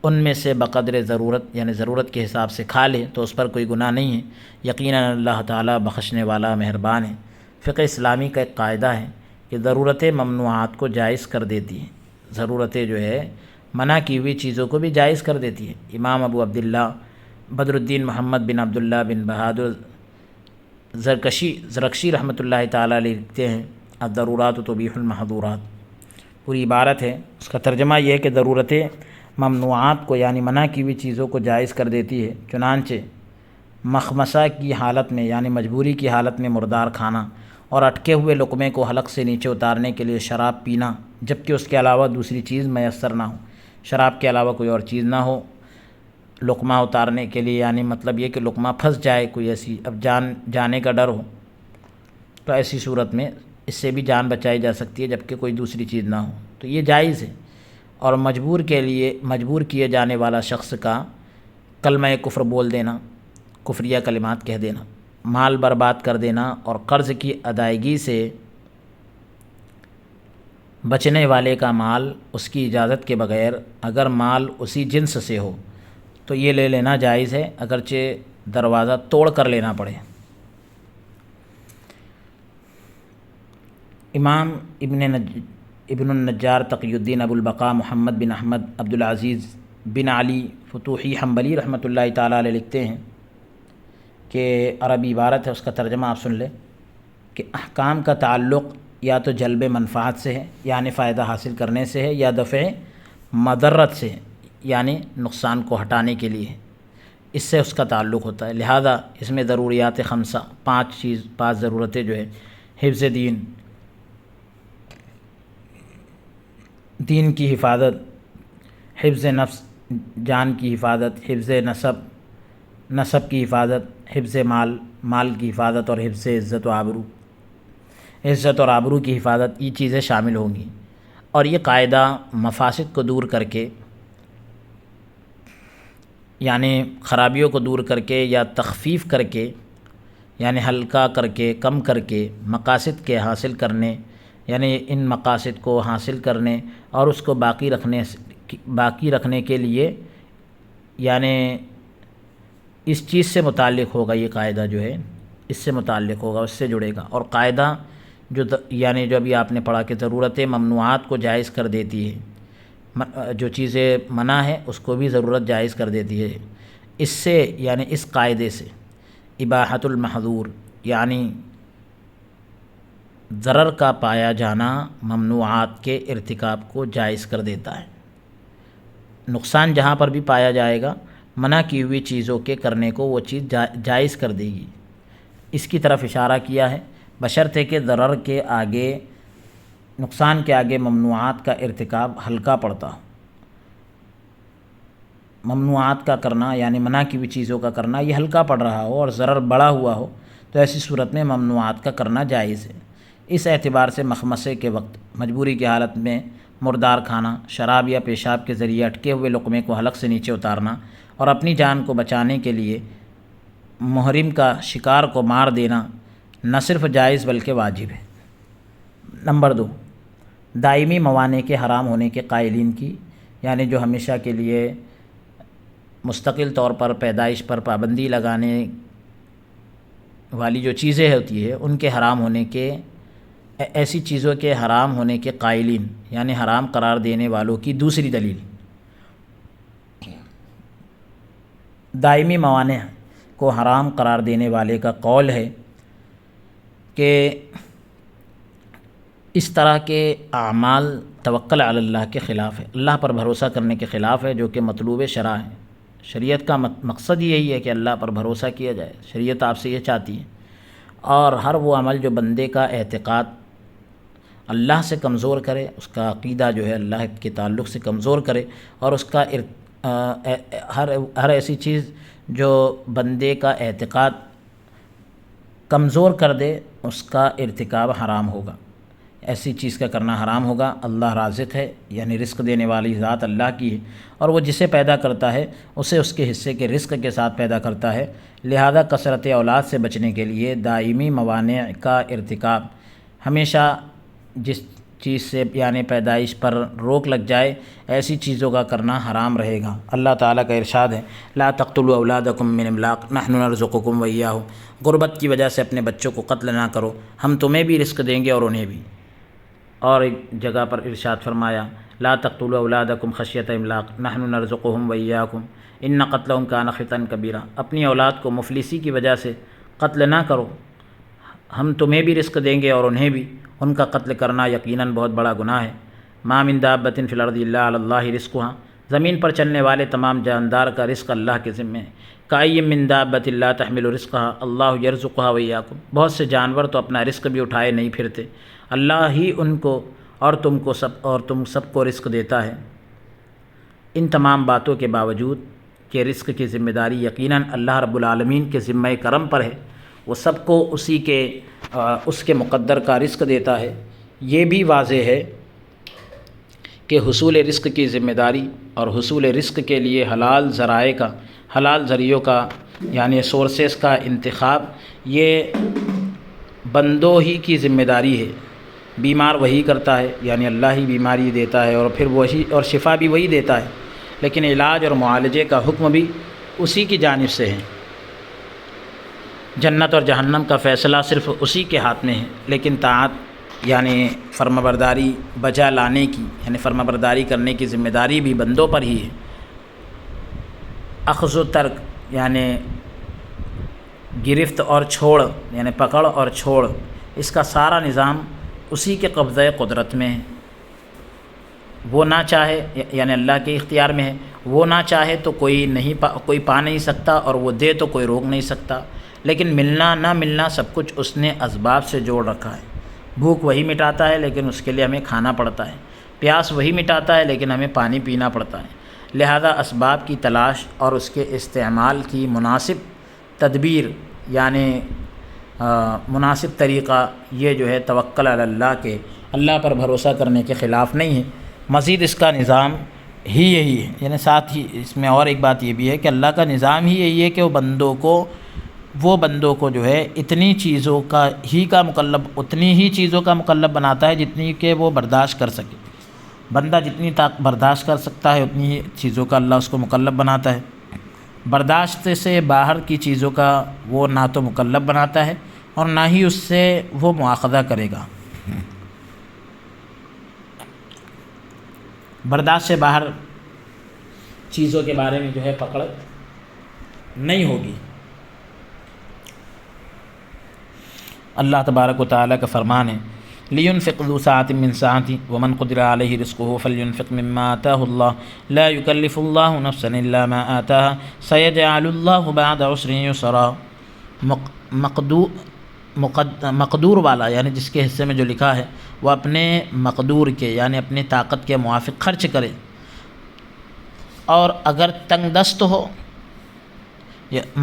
ان میں سے بقدر ضرورت یعنی ضرورت کے حساب سے کھا لے تو اس پر کوئی گناہ نہیں ہے، یقیناً اللہ تعالیٰ بخشنے والا مہربان ہے۔ فقہ اسلامی کا ایک قاعدہ ہے کہ ضرورتیں ممنوعات کو جائز کر دیتی ہیں، ضرورتیں جو ہے منع کی ہوئی چیزوں کو بھی جائز کر دیتی ہے۔ امام ابو عبداللہ بدر الدین محمد بن عبداللہ بن بہادر زرکشی رحمۃ اللہ تعالیٰ علیہ لکھتے ہیں: الضرورات تبیح المحظورات، پوری عبارت ہے، اس کا ترجمہ یہ ہے کہ ضرورتیں ممنوعات کو یعنی منع کی ہوئی چیزوں کو جائز کر دیتی ہے، چنانچہ مخمصہ کی حالت میں یعنی مجبوری کی حالت میں مردار کھانا اور اٹکے ہوئے لقمے کو حلق سے نیچے اتارنے کے لیے شراب پینا، جبکہ اس کے علاوہ دوسری چیز میسر نہ ہو، شراب کے علاوہ کوئی اور چیز نہ ہو لقمہ اتارنے کے لیے، یعنی مطلب یہ کہ لقمہ پھنس جائے، کوئی ایسی اب جانے کا ڈر ہو، تو ایسی صورت میں اس سے بھی جان بچائی جا سکتی ہے جبکہ کوئی دوسری چیز نہ ہو، تو یہ جائز ہے۔ اور مجبور کیے جانے والا شخص کا کلمہ کفر بول دینا، کفریہ کلمات کہہ دینا، مال برباد کر دینا اور قرض کی ادائیگی سے بچنے والے کا مال اس کی اجازت کے بغیر اگر مال اسی جنس سے ہو تو یہ لے لینا جائز ہے، اگرچہ دروازہ توڑ کر لینا پڑے۔ امام ابن النجار تقی الدین ابو البقاء محمد بن احمد عبد العزیز بن علی فتوحی حنبلی رحمۃ اللہ تعالیٰ علیہ لکھتے ہیں: کہ عربی عبارت ہے، اس کا ترجمہ آپ سن لیں کہ احکام کا تعلق یا تو جلب منفعت سے ہے یعنی فائدہ حاصل کرنے سے ہے، یا دفع مضرت سے ہے یعنی نقصان کو ہٹانے کے لیے ہے، اس سے اس کا تعلق ہوتا ہے۔ لہذا اس میں ضروریات خمسہ، پانچ ضرورتیں جو ہے، حفظ دین کی حفاظت، حفظ نفس جان کی حفاظت، حفظ نسب کی حفاظت، حفظ مال کی حفاظت، اور حفظ عزت و آبرو کی حفاظت، یہ چیزیں شامل ہوں گی۔ اور یہ قاعدہ مفاسد کو دور کر کے، یعنی خرابیوں کو دور کر کے یا تخفیف کر کے، یعنی ہلکا کر کے، کم کر کے، مقاصد کے حاصل کرنے، یعنی ان مقاصد کو حاصل کرنے اور اس کو باقی رکھنے کے لیے، یعنی اس چیز سے متعلق ہوگا یہ قاعدہ جو ہے، اس سے متعلق ہوگا، اس سے جڑے گا۔ اور قاعدہ یعنی جو ابھی آپ نے پڑھا کہ ضرورت ممنوعات کو جائز کر دیتی ہے، جو چیزیں منع ہے اس کو بھی ضرورت جائز کر دیتی ہے۔ اس سے یعنی اس قاعدے سے اباحت المحظور یعنی ضرر کا پایا جانا ممنوعات کے ارتکاب کو جائز کر دیتا ہے۔ نقصان جہاں پر بھی پایا جائے گا، منع کی ہوئی چیزوں کے کرنے کو وہ چیز جائز کر دے گی۔ اس کی طرف اشارہ کیا ہے، بشرطے کہ ضرر کے آگے، نقصان کے آگے ممنوعات کا ارتکاب ہلکا پڑتا ہو۔ ممنوعات کا کرنا یعنی منع کی ہوئی چیزوں کا کرنا یہ ہلکا پڑ رہا ہو اور ضرر بڑا ہوا ہو تو ایسی صورت میں ممنوعات کا کرنا جائز ہے۔ اس اعتبار سے مخمصے کے وقت مجبوری کی حالت میں مردار کھانا، شراب یا پیشاب کے ذریعے اٹکے ہوئے لقمے کو حلق سے نیچے اتارنا اور اپنی جان کو بچانے کے لیے محرم کا شکار کو مار دینا نہ صرف جائز بلکہ واجب ہے۔ نمبر 2، دائمی موانع کے حرام ہونے کے قائلین کی، یعنی جو ہمیشہ کے لیے مستقل طور پر پیدائش پر پابندی لگانے والی جو چیزیں ہوتی ہے ان کے حرام ہونے کے، ایسی چیزوں کے حرام ہونے کے قائلین یعنی حرام قرار دینے والوں کی دوسری دلیل، دائمی موانع کو حرام قرار دینے والے کا قول ہے کہ اس طرح کے اعمال توکل علی اللہ کے خلاف ہے، اللہ پر بھروسہ کرنے کے خلاف ہے، جو کہ مطلوب شرع ہے۔ شریعت کا مقصد یہی ہے کہ اللہ پر بھروسہ کیا جائے، شریعت آپ سے یہ چاہتی ہے۔ اور ہر وہ عمل جو بندے کا اعتقاد اللہ سے کمزور کرے، اس کا عقیدہ جو ہے اللہ کے تعلق سے کمزور کرے، اور اس کا ہر ایسی چیز جو بندے کا اعتقاد کمزور کر دے اس کا ارتکاب حرام ہوگا، ایسی چیز کا کرنا حرام ہوگا۔ اللہ رازق ہے، یعنی رزق دینے والی ذات اللہ کی ہے، اور وہ جسے پیدا کرتا ہے اسے اس کے حصے کے رزق کے ساتھ پیدا کرتا ہے۔ لہذا کثرت اولاد سے بچنے کے لیے دائمی موانع کا ارتکاب، ہمیشہ جس چیز سے یعنی پیدائش پر روک لگ جائے ایسی چیزوں کا کرنا حرام رہے گا۔ اللہ تعالیٰ کا ارشاد ہے، لا تقتلوا اولادکم من املاق نحن نرزقکم وایاہم، غربت کی وجہ سے اپنے بچوں کو قتل نہ کرو، ہم تمہیں بھی رزق دیں گے اور انہیں بھی۔ اور ایک جگہ پر ارشاد فرمایا، لا تقتلوا اولادکم خشیۃ املاق نحن نرزقہم وایاکم ان قتلہم کان خطأ کبیرا، اپنی اولاد کو مفلسی کی وجہ سے قتل نہ کرو، ہم تمہیں بھی رزق دیں گے اور انہیں بھی، ان کا قتل کرنا یقیناً بہت بڑا گناہ ہے۔ ما من دابۃ فی الارض الا علی اللہ رزقھا، زمین پر چلنے والے تمام جاندار کا رزق اللہ کے ذمہ ہے۔ کأی من دابۃ لا تحمل رزقھا اللہ یرزقھا وایاکم، بہت سے جانور تو اپنا رزق بھی اٹھائے نہیں پھرتے، اللہ ہی ان کو اور تم سب کو رزق دیتا ہے۔ ان تمام باتوں کے باوجود کہ رزق کی ذمہ داری یقیناً اللہ رب العالمین کے ذمہ کرم پر ہے، وہ سب کو اس کے مقدر کا رزق دیتا ہے، یہ بھی واضح ہے کہ حصول رزق کی ذمہ داری اور حصول رزق کے لیے حلال ذریعوں کا یعنی سورسز کا انتخاب یہ بندوں ہی کی ذمہ داری ہے۔ بیمار وہی کرتا ہے، یعنی اللہ ہی بیماری دیتا ہے اور پھر وہی اور شفا بھی وہی دیتا ہے، لیکن علاج اور معالجے کا حکم بھی اسی کی جانب سے ہے۔ جنت اور جہنم کا فیصلہ صرف اسی کے ہاتھ میں ہے، لیکن طاعت یعنی فرمانبرداری بجا لانے کی یعنی فرمانبرداری کرنے کی ذمہ داری بھی بندوں پر ہی ہے۔ اخذ و ترک یعنی گرفت اور چھوڑ یعنی پکڑ اور چھوڑ، اس کا سارا نظام اسی کے قبضہ قدرت میں ہے۔ وہ نہ چاہے یعنی اللہ کے اختیار میں ہے، وہ نہ چاہے تو کوئی پا نہیں سکتا، اور وہ دے تو کوئی روک نہیں سکتا۔ لیکن ملنا نہ ملنا سب کچھ اس نے اسباب سے جوڑ رکھا ہے۔ بھوک وہی مٹاتا ہے لیکن اس کے لیے ہمیں کھانا پڑتا ہے، پیاس وہی مٹاتا ہے لیکن ہمیں پانی پینا پڑتا ہے۔ لہذا اسباب کی تلاش اور اس کے استعمال کی مناسب تدبیر یعنی مناسب طریقہ، یہ جو ہے توکل علی اللہ کے اللہ پر بھروسہ کرنے کے خلاف نہیں ہے۔ مزید اس کا نظام ہی یہی ہے، یعنی ساتھ ہی اس میں اور ایک بات یہ بھی ہے کہ اللہ کا نظام ہی یہی ہے کہ وہ بندوں کو جو ہے اتنی چیزوں کا مکلف بناتا ہے جتنی کہ وہ برداشت کر سکے۔ بندہ جتنی برداشت کر سکتا ہے اتنی ہی چیزوں کا اللہ اس کو مکلف بناتا ہے۔ برداشت سے باہر کی چیزوں کا وہ نہ تو مکلف بناتا ہے اور نہ ہی اس سے وہ مواخذہ کرے گا۔ برداشت سے باہر چیزوں کے بارے میں جو ہے پکڑ نہیں ہوگی۔ اللہ تبارک و تعالیٰ کا فرمان ہے لِيُنْفِقْ ذُو سَعَةٍ مِّن سَعَتِهِ وَمَنْ قُدِرَ عَلَيْهِ رِزْقُهُ فَلْيُنْفِقْ مِمَّا آتَاهُ اللَّهُ لَا يُكَلِّفُ اللَّهُ نَفْسًا إِلَّا مَا آتَاهَا سَيَجْعَلُ اللَّهُ بَعْدَ عُسْرٍ يُسْرًا۔ مقدور والا یعنی جس کے حصے میں جو لکھا ہے وہ اپنے مقدور کے یعنی اپنے طاقت کے موافق خرچ کرے، اور اگر تنگ دست ہو،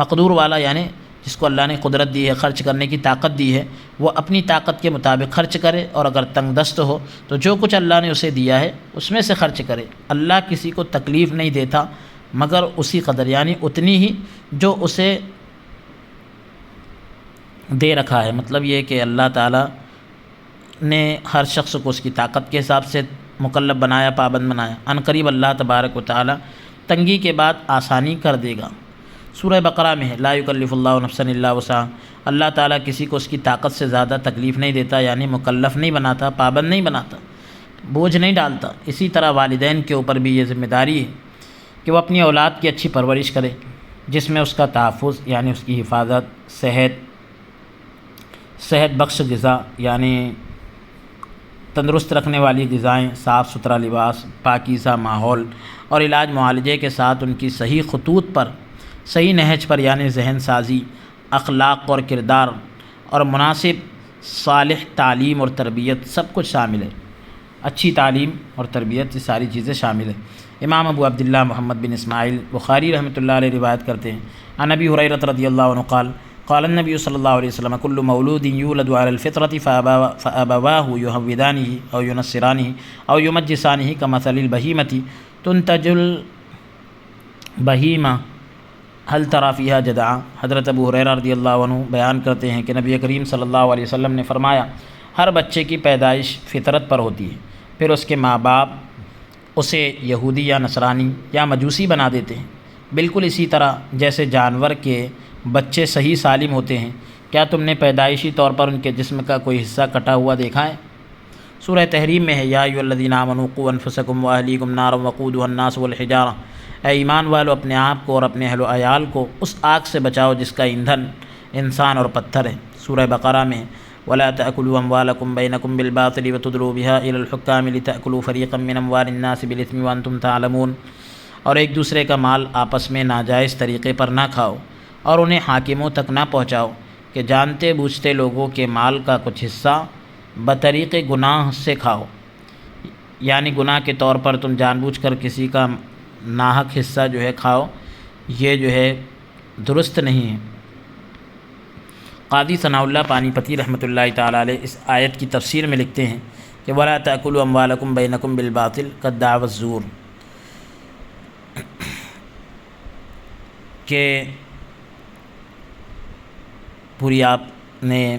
مقدور والا یعنی جس کو اللہ نے قدرت دی ہے، خرچ کرنے کی طاقت دی ہے، وہ اپنی طاقت کے مطابق خرچ کرے، اور اگر تنگ دست ہو تو جو کچھ اللہ نے اسے دیا ہے اس میں سے خرچ کرے۔ اللہ کسی کو تکلیف نہیں دیتا مگر اسی قدر یعنی اتنی ہی جو اسے دے رکھا ہے۔ مطلب یہ کہ اللہ تعالیٰ نے ہر شخص کو اس کی طاقت کے حساب سے مکلف بنایا، پابند بنایا۔ عن قریب اللہ تبارک و تعالیٰ تنگی کے بعد آسانی کر دے گا۔ سورہ بقرہ میں ہے لا یکلف اللہ نفسا الا وسعہا، اللہ تعالیٰ کسی کو اس کی طاقت سے زیادہ تکلیف نہیں دیتا، یعنی مکلف نہیں بناتا، پابند نہیں بناتا، بوجھ نہیں ڈالتا۔ اسی طرح والدین کے اوپر بھی یہ ذمہ داری ہے کہ وہ اپنی اولاد کی اچھی پرورش کرے، جس میں اس کا تحفظ یعنی اس کی حفاظت، صحت بخش غذا یعنی تندرست رکھنے والی غذائیں، صاف ستھرا لباس، پاکیزہ ماحول، اور علاج معالجے کے ساتھ ان کی صحیح خطوط پر، صحیح نہج پر یعنی ذہن سازی، اخلاق اور کردار، اور مناسب صالح تعلیم اور تربیت سب کچھ شامل ہے۔ اچھی تعلیم اور تربیت یہ ساری چیزیں شامل ہیں۔ امام ابو عبداللہ محمد بن اسماعیل بخاری رحمۃ اللہ علیہ روایت کرتے ہیں عن ابی ہریرہ رضی اللہ عنہ قال قال النبی صلی اللہ علیہ وسلم كل مولود يولد على الفطرة فأبواه يهودانه أو ينصرانه أو يمجسانه كمثل البهيمة تنتج البهيمة هل ترى فيها جدعا۔ حضرت ابو ہریرہ رضی اللہ عنہ بیان کرتے ہیں کہ نبی کریم صلی اللہ علیہ وسلم نے فرمایا ہر بچے کی پیدائش فطرت پر ہوتی ہے، پھر اس کے ماں باپ اسے یہودی یا نصرانی یا مجوسی بنا دیتے ہیں، بالکل اسی طرح جیسے جانور کے بچے صحیح سالم ہوتے ہیں۔ کیا تم نے پیدائشی طور پر ان کے جسم کا کوئی حصہ کٹا ہوا دیکھا ہے؟ سورہ تحریم میں ہے یا ایھا الذین آمنوا قوا انفسکم واہلیکم نارا وقودھا الناس والحجارہ، اے ایمان والو اپنے آپ کو اور اپنے اہل و عیال کو اس آگ سے بچاؤ جس کا ایندھن انسان اور پتھر ہے۔ سورہ بقرہ میں ولا تأکلوا اموالکم بینکم بالباطل وتدلوا بها الى الحکام لتأکلوا فریقا من اموال الناس بالاثم وانتم تعلمون، اور ایک دوسرے کا مال آپس میں ناجائز طریقے پر نہ کھاؤ اور انہیں حاکموں تک نہ پہنچاؤ کہ جانتے بوجھتے لوگوں کے مال کا کچھ حصہ بطریق گناہ سے کھاؤ، یعنی گناہ کے طور پر تم جان بوجھ کر کسی کا ناحق حصہ جو ہے کھاؤ، یہ جو ہے درست نہیں ہے۔ قاضی ثناء اللہ پانی پتی رحمۃ اللہ تعالیٰ علیہ اس آیت کی تفسیر میں لکھتے ہیں کہ ولا تأکلوا اموالکم بینکم بالباطل کالدعوی الزور، کہ پوری آپ نے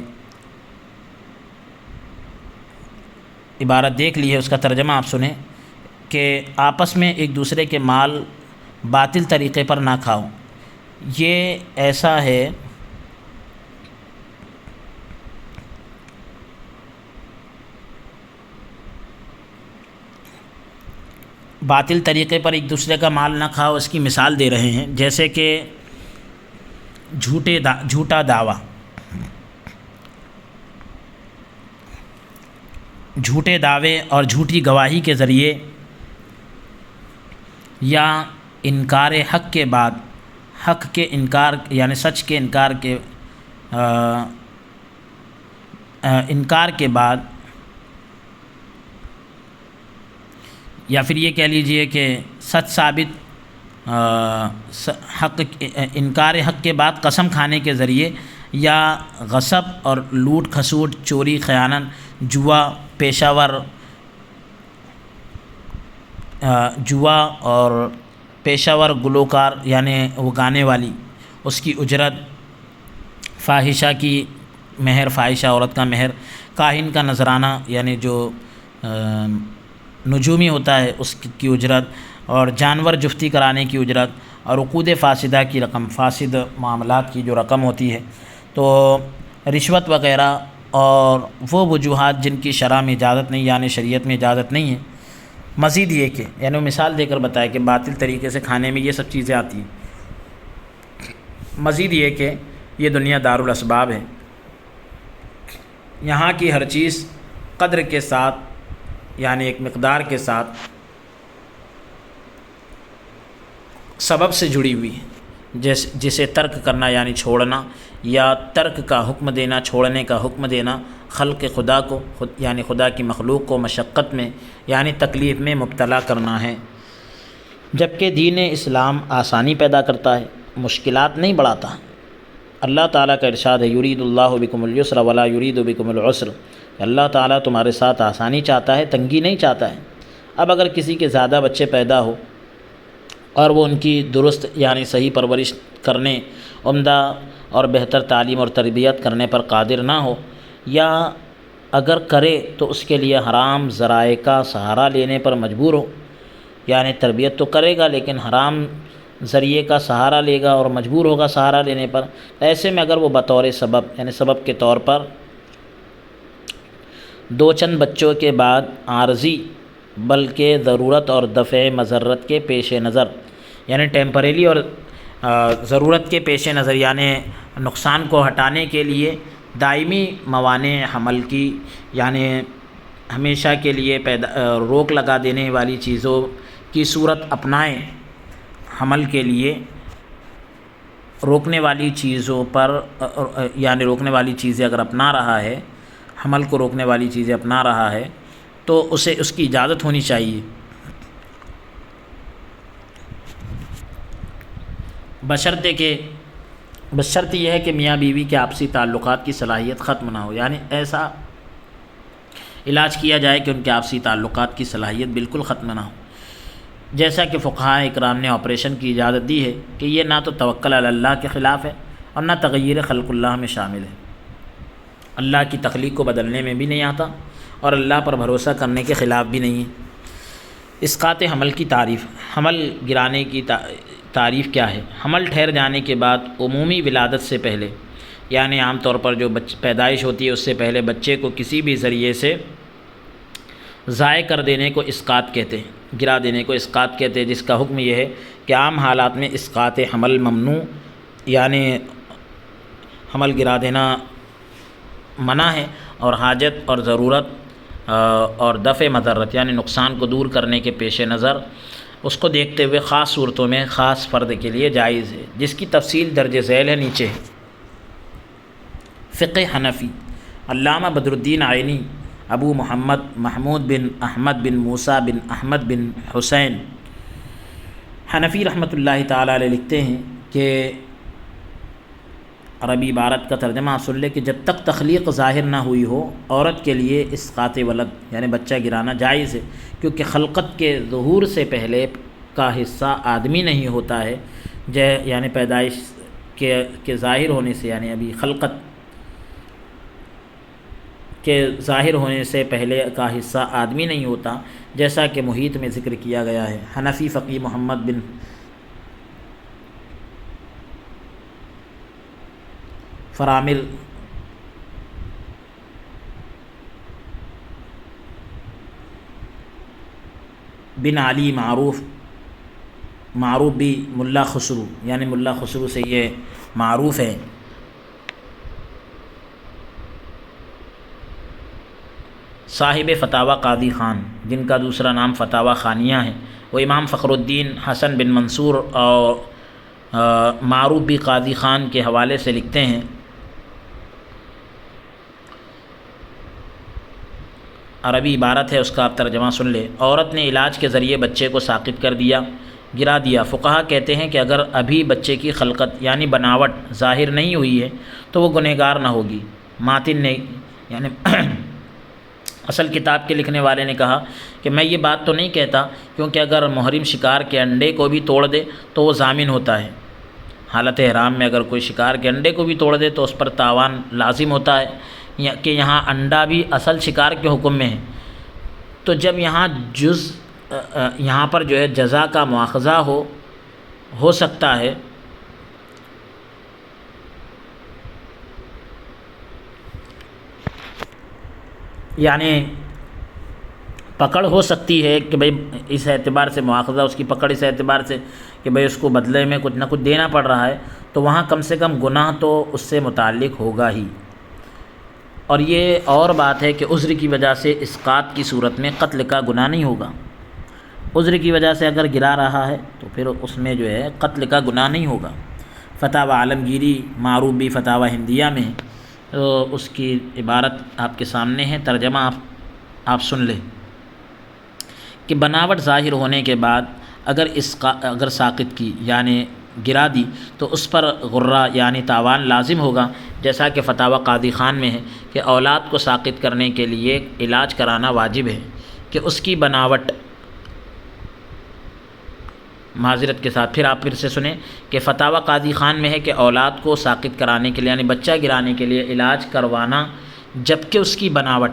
عبارت دیکھ لی ہے، اس کا ترجمہ آپ سنیں کہ آپس میں ایک دوسرے کے مال باطل طریقے پر نہ کھاؤ۔ یہ ایسا ہے باطل طریقے پر ایک دوسرے کا مال نہ کھاؤ، اس کی مثال دے رہے ہیں جیسے کہ جھوٹا دعویٰ، جھوٹے دعوے اور جھوٹی گواہی کے ذریعے یا انکار حق کے بعد، حق کے انکار یعنی سچ کے انکار کے بعد، یا پھر یہ کہہ لیجئے کہ سچ ثابت حق انکار حق کے بعد قسم کھانے کے ذریعے، یا غصب اور لوٹ کھسوٹ، چوری، خیانت، جوا اور پیشہ ور گلوکار یعنی وہ گانے والی، اس کی اجرت، فاحشہ کی مہر، فاحشہ عورت کا مہر، کاہن کا نذرانہ یعنی جو نجومی ہوتا ہے اس کی اجرت، اور جانور جفتی کرانے کی اجرت، اور عقود فاسدہ کی رقم، فاسد معاملات کی جو رقم ہوتی ہے، تو رشوت وغیرہ اور وہ وجوہات جن کی شرع میں اجازت نہیں یعنی شریعت میں اجازت نہیں ہے۔ مزید یہ کہ یعنی وہ مثال دے کر بتایا کہ باطل طریقے سے کھانے میں یہ سب چیزیں آتی ہیں۔ مزید یہ کہ یہ دنیا دارالاسباب ہے، یہاں کی ہر چیز قدر کے ساتھ یعنی ایک مقدار کے ساتھ سبب سے جڑی ہوئی ہے، جسے ترک کرنا یعنی چھوڑنا، یا ترک کا حکم دینا، چھوڑنے کا حکم دینا، خلق خدا کو یعنی خدا کی مخلوق کو مشقت میں یعنی تکلیف میں مبتلا کرنا ہے، جبکہ دین اسلام آسانی پیدا کرتا ہے، مشکلات نہیں بڑھاتا۔ اللہ تعالیٰ کا ارشاد ہے یرید اللہ بکم الیسر ولا یرید بکم العسر، اللہ تعالیٰ تمہارے ساتھ آسانی چاہتا ہے، تنگی نہیں چاہتا ہے۔ اب اگر کسی کے زیادہ بچے پیدا ہو اور وہ ان کی درست یعنی صحیح پرورش کرنے، عمدہ اور بہتر تعلیم اور تربیت کرنے پر قادر نہ ہو، یا اگر کرے تو اس کے لیے حرام ذرائع کا سہارا لینے پر مجبور ہو، یعنی تربیت تو کرے گا لیکن حرام ذریعے کا سہارا لے گا اور مجبور ہوگا سہارا لینے پر، ایسے میں اگر وہ بطور سبب یعنی سبب کے طور پر دو چند بچوں کے بعد عارضی بلکہ ضرورت اور دفع مضرت کے پیش نظر یعنی ٹیمپریری اور ضرورت کے پیش نظر یعنی نقصان کو ہٹانے کے لیے دائمی موانع حمل کی یعنی ہمیشہ کے لیے روک لگا دینے والی چیزوں کی صورت اپنائیں، حمل کے لیے روکنے والی چیزوں پر یعنی روکنے والی چیزیں اگر اپنا رہا ہے، حمل کو روکنے والی چیزیں اپنا رہا ہے تو اسے اس کی اجازت ہونی چاہیے، بشرط یہ ہے کہ میاں بیوی کے آپسی تعلقات کی صلاحیت ختم نہ ہو، یعنی ایسا علاج کیا جائے کہ ان کے آپسی تعلقات کی صلاحیت بالکل ختم نہ ہو، جیسا کہ فقہاء اکرام نے آپریشن کی اجازت دی ہے کہ یہ نہ تو توکل علی اللہ کے خلاف ہے اور نہ تغیر خلق اللہ میں شامل ہے، اللہ کی تخلیق کو بدلنے میں بھی نہیں آتا اور اللہ پر بھروسہ کرنے کے خلاف بھی نہیں ہے۔ اسقاط حمل کی تعریف، حمل گرانے کی تعریف کیا ہے؟ حمل ٹھہر جانے کے بعد عمومی ولادت سے پہلے یعنی عام طور پر جو پیدائش ہوتی ہے اس سے پہلے بچے کو کسی بھی ذریعے سے ضائع کر دینے کو اسقاط کہتے ہیں، گرا دینے کو اسقاط کہتے ہیں، جس کا حکم یہ ہے کہ عام حالات میں اسقاط حمل ممنوع یعنی حمل گرا دینا منع ہے، اور حاجت اور ضرورت اور دفع مضرت یعنی نقصان کو دور کرنے کے پیش نظر اس کو دیکھتے ہوئے خاص صورتوں میں خاص فرد کے لیے جائز ہے، جس کی تفصیل درج ذیل ہے نیچے ہے۔ فقہ حنفی، علامہ بدر الدین عینی ابو محمد محمود بن احمد بن موسیٰ بن احمد بن حسین حنفی رحمۃ اللہ تعالیٰ علیہ لکھتے ہیں کہ عربی عبارت کا ترجمہ آپ سن لیں کہ جب تک تخلیق ظاہر نہ ہوئی ہو عورت کے لیے اسقاط ولد یعنی بچہ گرانا جائز ہے، کیونکہ خلقت کے ظہور سے پہلے کا حصہ آدمی نہیں ہوتا ہے، یعنی پیدائش کے ظاہر ہونے سے یعنی ابھی خلقت کے ظاہر ہونے سے پہلے کا حصہ آدمی نہیں ہوتا، جیسا کہ محیط میں ذکر کیا گیا ہے۔ حنفی فقی محمد بن فرامل بن علی معروف معروف بھی ملا خسرو، یعنی ملا خسرو سے یہ معروف ہے۔ صاحب فتاوی قاضی خان، جن کا دوسرا نام فتاوی خانیہ ہے، وہ امام فخر الدین حسن بن منصور اور معروف بھی قاضی خان کے حوالے سے لکھتے ہیں، عربی عبارت ہے، اس کا آپ ترجمہ سن لیں۔ عورت نے علاج کے ذریعے بچے کو ساقط کر دیا، گرا دیا۔ فقہا کہتے ہیں کہ اگر ابھی بچے کی خلقت یعنی بناوٹ ظاہر نہیں ہوئی ہے تو وہ گنہگار نہ ہوگی۔ ماتن نے یعنی اصل کتاب کے لکھنے والے نے کہا کہ میں یہ بات تو نہیں کہتا، کیونکہ اگر محرم شکار کے انڈے کو بھی توڑ دے تو وہ ضامن ہوتا ہے۔ حالت احرام میں اگر کوئی شکار کے انڈے کو بھی توڑ دے تو اس پر تاوان لازم ہوتا ہے، کہ یہاں انڈا بھی اصل شکار کے حکم میں ہے۔ تو جب یہاں پر جو ہے جزا کا مواخذہ ہو سکتا ہے، یعنی پکڑ ہو سکتی ہے کہ بھئی اس اعتبار سے مواخذہ، اس کی پکڑ اس اعتبار سے کہ بھئی اس کو بدلے میں کچھ نہ کچھ دینا پڑ رہا ہے، تو وہاں کم سے کم گناہ تو اس سے متعلق ہوگا ہی۔ اور یہ اور بات ہے کہ عذر کی وجہ سے اسقاط کی صورت میں قتل کا گناہ نہیں ہوگا۔ عذر کی وجہ سے اگر گرا رہا ہے تو پھر اس میں جو ہے قتل کا گناہ نہیں ہوگا۔ فتاوی عالمگیری معروف بھی فتاوی ہندیہ میں ہے، تو اس کی عبارت آپ کے سامنے ہے، ترجمہ آپ سن لیں کہ بناوٹ ظاہر ہونے کے بعد اگر ساقط کی یعنی گرا دی تو اس پر غرہ یعنی تاوان لازم ہوگا، جیسا کہ فتاوی قاضی خان میں ہے کہ اولاد کو ساقط کرنے کے لیے علاج کرانا واجب ہے کہ اس کی بناوٹ، معذرت کے ساتھ پھر سے سنیں کہ فتاوی قاضی خان میں ہے کہ اولاد کو ساقط کرانے کے لیے یعنی بچہ گرانے کے لیے علاج کروانا، جبکہ اس کی بناوٹ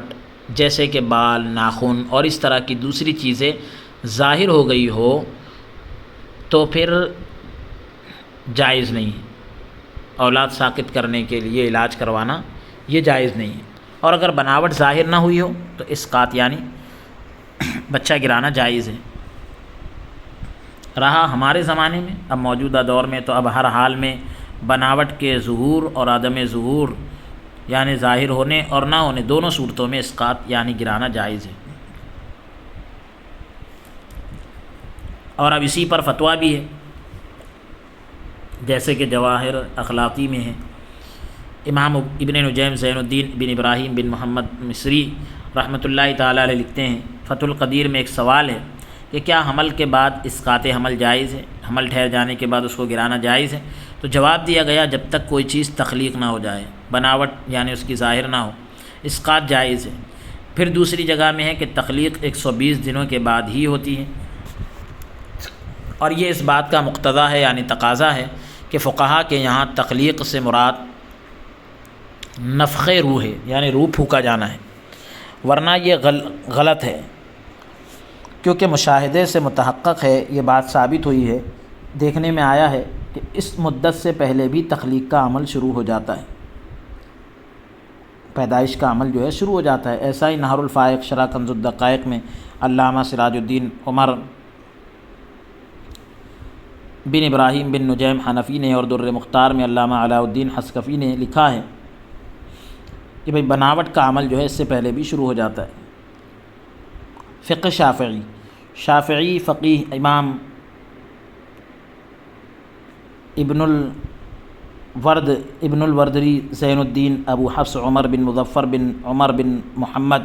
جیسے کہ بال، ناخن اور اس طرح کی دوسری چیزیں ظاہر ہو گئی ہو تو پھر جائز نہیں ہے۔ اولاد ساقط کرنے کے لیے علاج کروانا یہ جائز نہیں ہے، اور اگر بناوٹ ظاہر نہ ہوئی ہو تو اسقاط یعنی بچہ گرانا جائز ہے۔ رہا ہمارے زمانے میں، اب موجودہ دور میں تو اب ہر حال میں بناوٹ کے ظہور اور عدم ظہور یعنی ظاہر ہونے اور نہ ہونے دونوں صورتوں میں اسقاط یعنی گرانا جائز ہے۔ اور اب اسی پر فتویٰ بھی ہے، جیسے کہ جواہر اخلاقی میں ہے، امام ابن نجیم زین الدین بن ابراہیم بن محمد مصری رحمۃ اللہ تعالیٰ علیہ لکھتے ہیں، فتح القدیر میں ایک سوال ہے کہ کیا حمل کے بعد اسقاط حمل جائز ہے؟ حمل ٹھہر جانے کے بعد اس کو گرانا جائز ہے؟ تو جواب دیا گیا جب تک کوئی چیز تخلیق نہ ہو جائے، بناوٹ یعنی اس کی ظاہر نہ ہو، اسقاط جائز ہے۔ پھر دوسری جگہ میں ہے کہ تخلیق 120 دنوں کے بعد ہی ہوتی ہے، اور یہ اس بات کا مقتضا ہے یعنی تقاضا ہے کہ فقہا کے یہاں تخلیق سے مراد نفخ روح ہے، یعنی روح پھونکا جانا ہے، ورنہ یہ غلط ہے، کیونکہ مشاہدے سے متحقق ہے، یہ بات ثابت ہوئی ہے، دیکھنے میں آیا ہے کہ اس مدت سے پہلے بھی تخلیق کا عمل شروع ہو جاتا ہے، پیدائش کا عمل جو ہے شروع ہو جاتا ہے۔ ایسا ہی نہر الفائق شرح کنز الدقائق میں علامہ سراج الدین عمر بن ابراہیم بن نجیم حنفی نے اور در مختار میں علامہ علاء الدین حسکفی نے لکھا ہے کہ بھئی بناوٹ کا عمل جو ہے اس سے پہلے بھی شروع ہو جاتا ہے۔ فقہ شافعی فقیہ امام ابن الوردری زین الدین ابو حفص عمر بن مظفر بن عمر بن محمد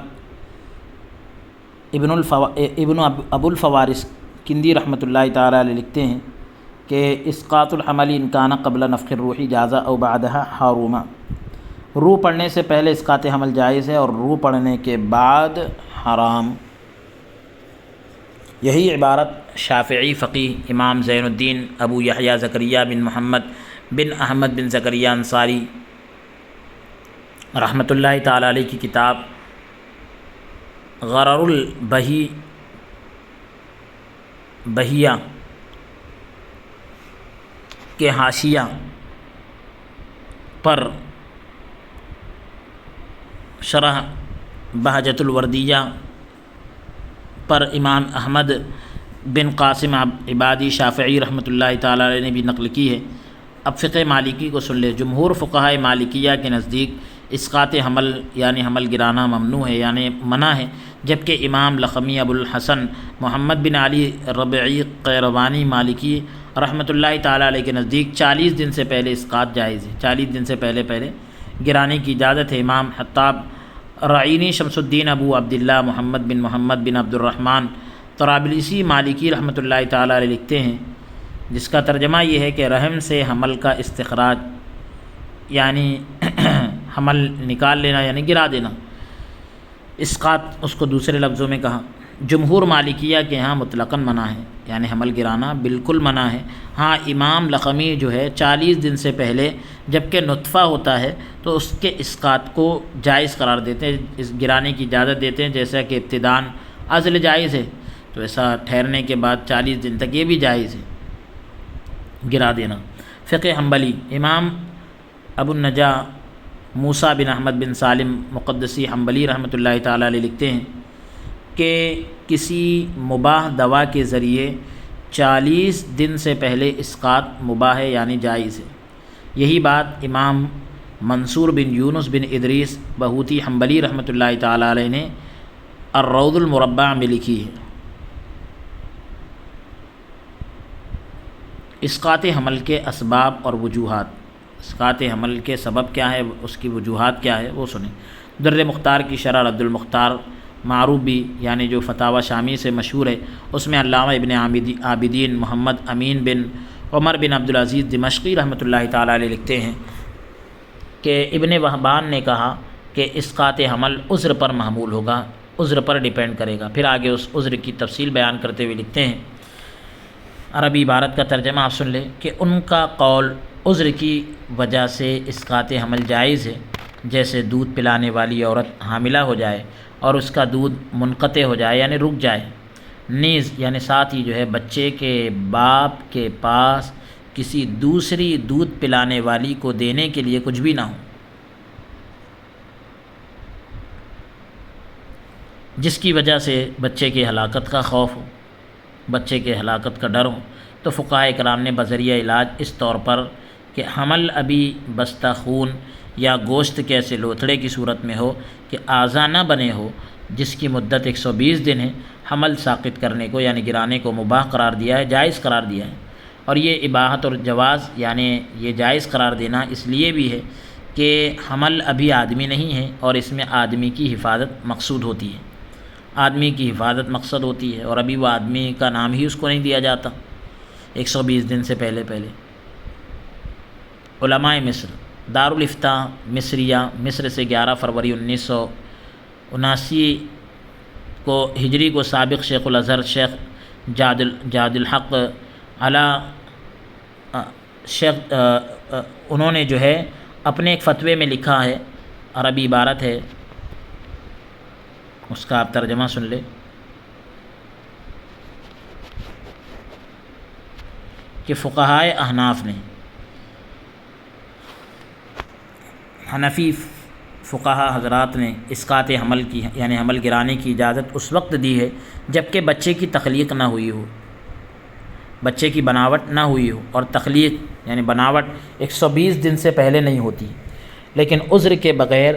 ابن ابو الفوارس کندی رحمۃ اللہ تعالیٰ علیہ لکھتے ہیں کہ اسقاط الحمل ان کان قبل نفخ الروح جازا او بعدها حاروما، روح پڑنے سے پہلے اسقاط حمل جائز ہے اور روح پڑنے کے بعد حرام۔ یہی عبارت شافعی فقیہ امام زین الدین ابو یحییٰ زکریہ بن محمد بن احمد بن زکریہ انصاری رحمۃ اللہ تعالیٰ علیہ کی کتاب غرر البہیہ کے حاشیہ پر شرح بہجۃ الوردیہ پر امام احمد بن قاسم عبادی شافعی رحمۃ اللہ تعالیٰ علیہ نے بھی نقل کی ہے۔ اب فقہ مالکی کو سن لے۔ جمہور فقہائے مالکیہ کے نزدیک اسقاط حمل یعنی حمل گرانا ممنوع ہے، یعنی منع ہے، جبکہ امام لخمی ابو الحسن محمد بن علی ربعی قیروانی مالکی رحمۃ اللہ تعالیٰ علیہ کے نزدیک 40 دن سے پہلے اسقاط جائز ہے، 40 دن سے پہلے گرانے کی اجازت ہے۔ امام حطاب رعینی شمس الدین ابو عبداللہ محمد بن عبد الرحمن طرابلسی مالکی رحمۃ اللہ تعالیٰ علیہ لکھتے ہیں، جس کا ترجمہ یہ ہے کہ رحم سے حمل کا استخراج یعنی حمل نکال لینا یعنی گرا دینا، اسقاط اس کو دوسرے لفظوں میں کہا۔ جمہور مالکیہ کے ہاں مطلقاً منع ہے، یعنی حمل گرانا بالکل منع ہے۔ ہاں امام لخمی جو ہے 40 دن سے پہلے جبکہ نطفہ ہوتا ہے تو اس کے اسقاط کو جائز قرار دیتے ہیں، اس گرانے کی اجازت دیتے ہیں، جیسا کہ ابتداً عزل جائز ہے تو ایسا ٹھہرنے کے بعد 40 دن تک یہ بھی جائز ہے گرا دینا۔ فقہ حنبلی امام ابو النجا موسیٰ بن احمد بن سالم مقدسی حنبلی رحمۃ اللہ تعالیٰ علیہ لکھتے ہیں کہ کسی مباح دوا کے ذریعے 40 دن سے پہلے اسقاط مباح ہے یعنی جائز ہے۔ یہی بات امام منصور بن یونس بن ادریس بہوتی حنبلی رحمۃ اللہ تعالیٰ علیہ نے الروض المربع میں لکھی ہے۔ اسقاط حمل کے اسباب اور وجوہات، اسقاط حمل کے سبب کیا ہے، اس کی وجوہات کیا ہے وہ سنیں۔ در مختار کی شرح رد المختار معروف بھی یعنی جو فتاوی شامی سے مشہور ہے، اس میں علامہ ابن عابدین محمد امین بن عمر بن عبدالعزیز دمشقی رحمۃ اللہ تعالیٰ علیہ لکھتے ہیں کہ ابن وہبان نے کہا کہ اسقاط حمل عذر پر محمول ہوگا، عذر پر ڈیپینڈ کرے گا۔ پھر آگے اس عذر کی تفصیل بیان کرتے ہوئے لکھتے ہیں، عربی عبارت کا ترجمہ آپ سن لیں کہ ان کا قول عذر کی وجہ سے اسقاط حمل جائز ہے، جیسے دودھ پلانے والی عورت حاملہ ہو جائے اور اس کا دودھ منقطع ہو جائے یعنی رک جائے، نیز یعنی ساتھ ہی جو ہے بچے کے باپ کے پاس کسی دوسری دودھ پلانے والی کو دینے کے لیے کچھ بھی نہ ہو، جس کی وجہ سے بچے کی ہلاکت کا خوف ہو، بچے کے ہلاکت کا ڈر ہو، تو فقہائے کرام نے بذریعہ علاج اس طور پر کہ حمل ابھی بستہ خون یا گوشت کے ایسے لوتھڑے کی صورت میں ہو کہ اعضا نہ بنے ہو، جس کی مدت 120 دن ہے، حمل ساقط کرنے کو یعنی گرانے کو مباح قرار دیا ہے، جائز قرار دیا ہے۔ اور یہ اباحت اور جواز یعنی یہ جائز قرار دینا اس لیے بھی ہے کہ حمل ابھی آدمی نہیں ہے اور اس میں آدمی کی حفاظت مقصود ہوتی ہے، آدمی کی حفاظت مقصد ہوتی ہے، اور ابھی وہ آدمی کا نام ہی اس کو نہیں دیا جاتا 120 دن سے پہلے۔ علماء مصر دارالافتاء مصریہ مصر سے 11 فروری 1979 کو ہجری کو سابق شیخ الازہر شیخ جاد الحق شیخ انہوں نے جو ہے اپنے ایک فتوے میں لکھا ہے، عربی عبارت ہے اس کا آپ ترجمہ سن لیں کہ فقہائے احناف نے، حنفی فقہا حضرات نے اسقاط حمل کی یعنی حمل گرانے کی اجازت اس وقت دی ہے جبکہ بچے کی تخلیق نہ ہوئی ہو، بچے کی بناوٹ نہ ہوئی ہو، اور تخلیق یعنی بناوٹ 120 دن سے پہلے نہیں ہوتی، لیکن عذر کے بغیر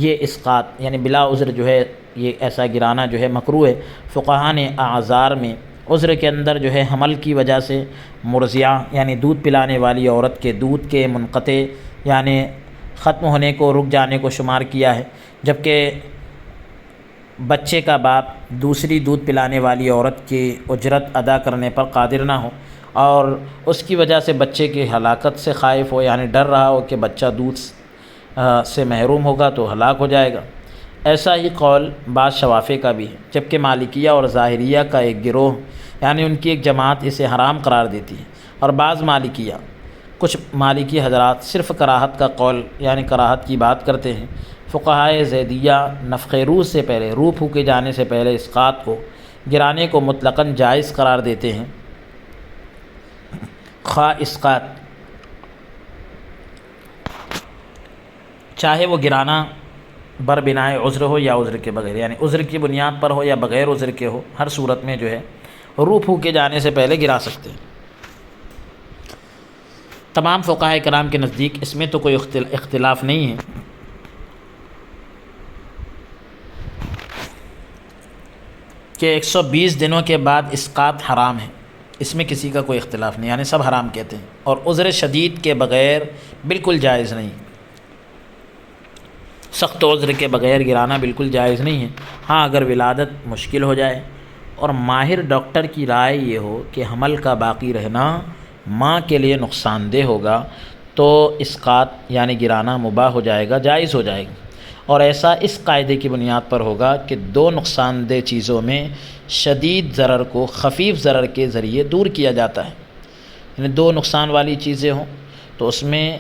یہ اسقاط یعنی بلا عذر جو ہے یہ ایسا گرانا جو ہے مکروہ ہے۔ فقہا نے اعذار میں عذر کے اندر جو ہے حمل کی وجہ سے مرضعہ یعنی دودھ پلانے والی عورت کے دودھ کے منقطع یعنی ختم ہونے کو، رک جانے کو شمار کیا ہے، جبکہ بچے کا باپ دوسری دودھ پلانے والی عورت کی اجرت ادا کرنے پر قادر نہ ہو اور اس کی وجہ سے بچے کی ہلاکت سے خائف ہو، یعنی ڈر رہا ہو کہ بچہ دودھ سے محروم ہوگا تو ہلاک ہو جائے گا۔ ایسا ہی قول بعض شوافع کا بھی ہے، جبکہ مالکیہ اور ظاہریہ کا ایک گروہ یعنی ان کی ایک جماعت اسے حرام قرار دیتی ہے، اور بعض مالکیہ کچھ مالکی حضرات صرف کراہت کا قول یعنی کراہت کی بات کرتے ہیں۔ فقہائے زیدیہ نفخ روح سے پہلے، روح پھونکے جانے سے پہلے اسقاط کو گرانے کو مطلقاً جائز قرار دیتے ہیں، خواہ اسقاط چاہے وہ گرانا بربنائے عذر ہو یا عذر کے بغیر، یعنی عذر کی بنیاد پر ہو یا بغیر عذر کے ہو، ہر صورت میں جو ہے روح پھونکے جانے سے پہلے گرا سکتے ہیں۔ تمام فقہاء کرام کے نزدیک اس میں تو کوئی اختلاف نہیں ہے کہ 120 دنوں کے بعد اسقاط حرام ہے، اس میں کسی کا کوئی اختلاف نہیں، یعنی سب حرام کہتے ہیں، اور عذر شدید کے بغیر بالکل جائز نہیں، سخت عذر کے بغیر گرانا بالکل جائز نہیں ہے۔ ہاں اگر ولادت مشکل ہو جائے اور ماہر ڈاکٹر کی رائے یہ ہو کہ حمل کا باقی رہنا ماں کے لیے نقصان دہ ہوگا تو اسقاط یعنی گرانا مباح ہو جائے گا، جائز ہو جائے گا، اور ایسا اس قاعدے کی بنیاد پر ہوگا کہ دو نقصان دہ چیزوں میں شدید ضرر کو خفیف ضرر کے ذریعے دور کیا جاتا ہے، یعنی دو نقصان والی چیزیں ہوں تو اس میں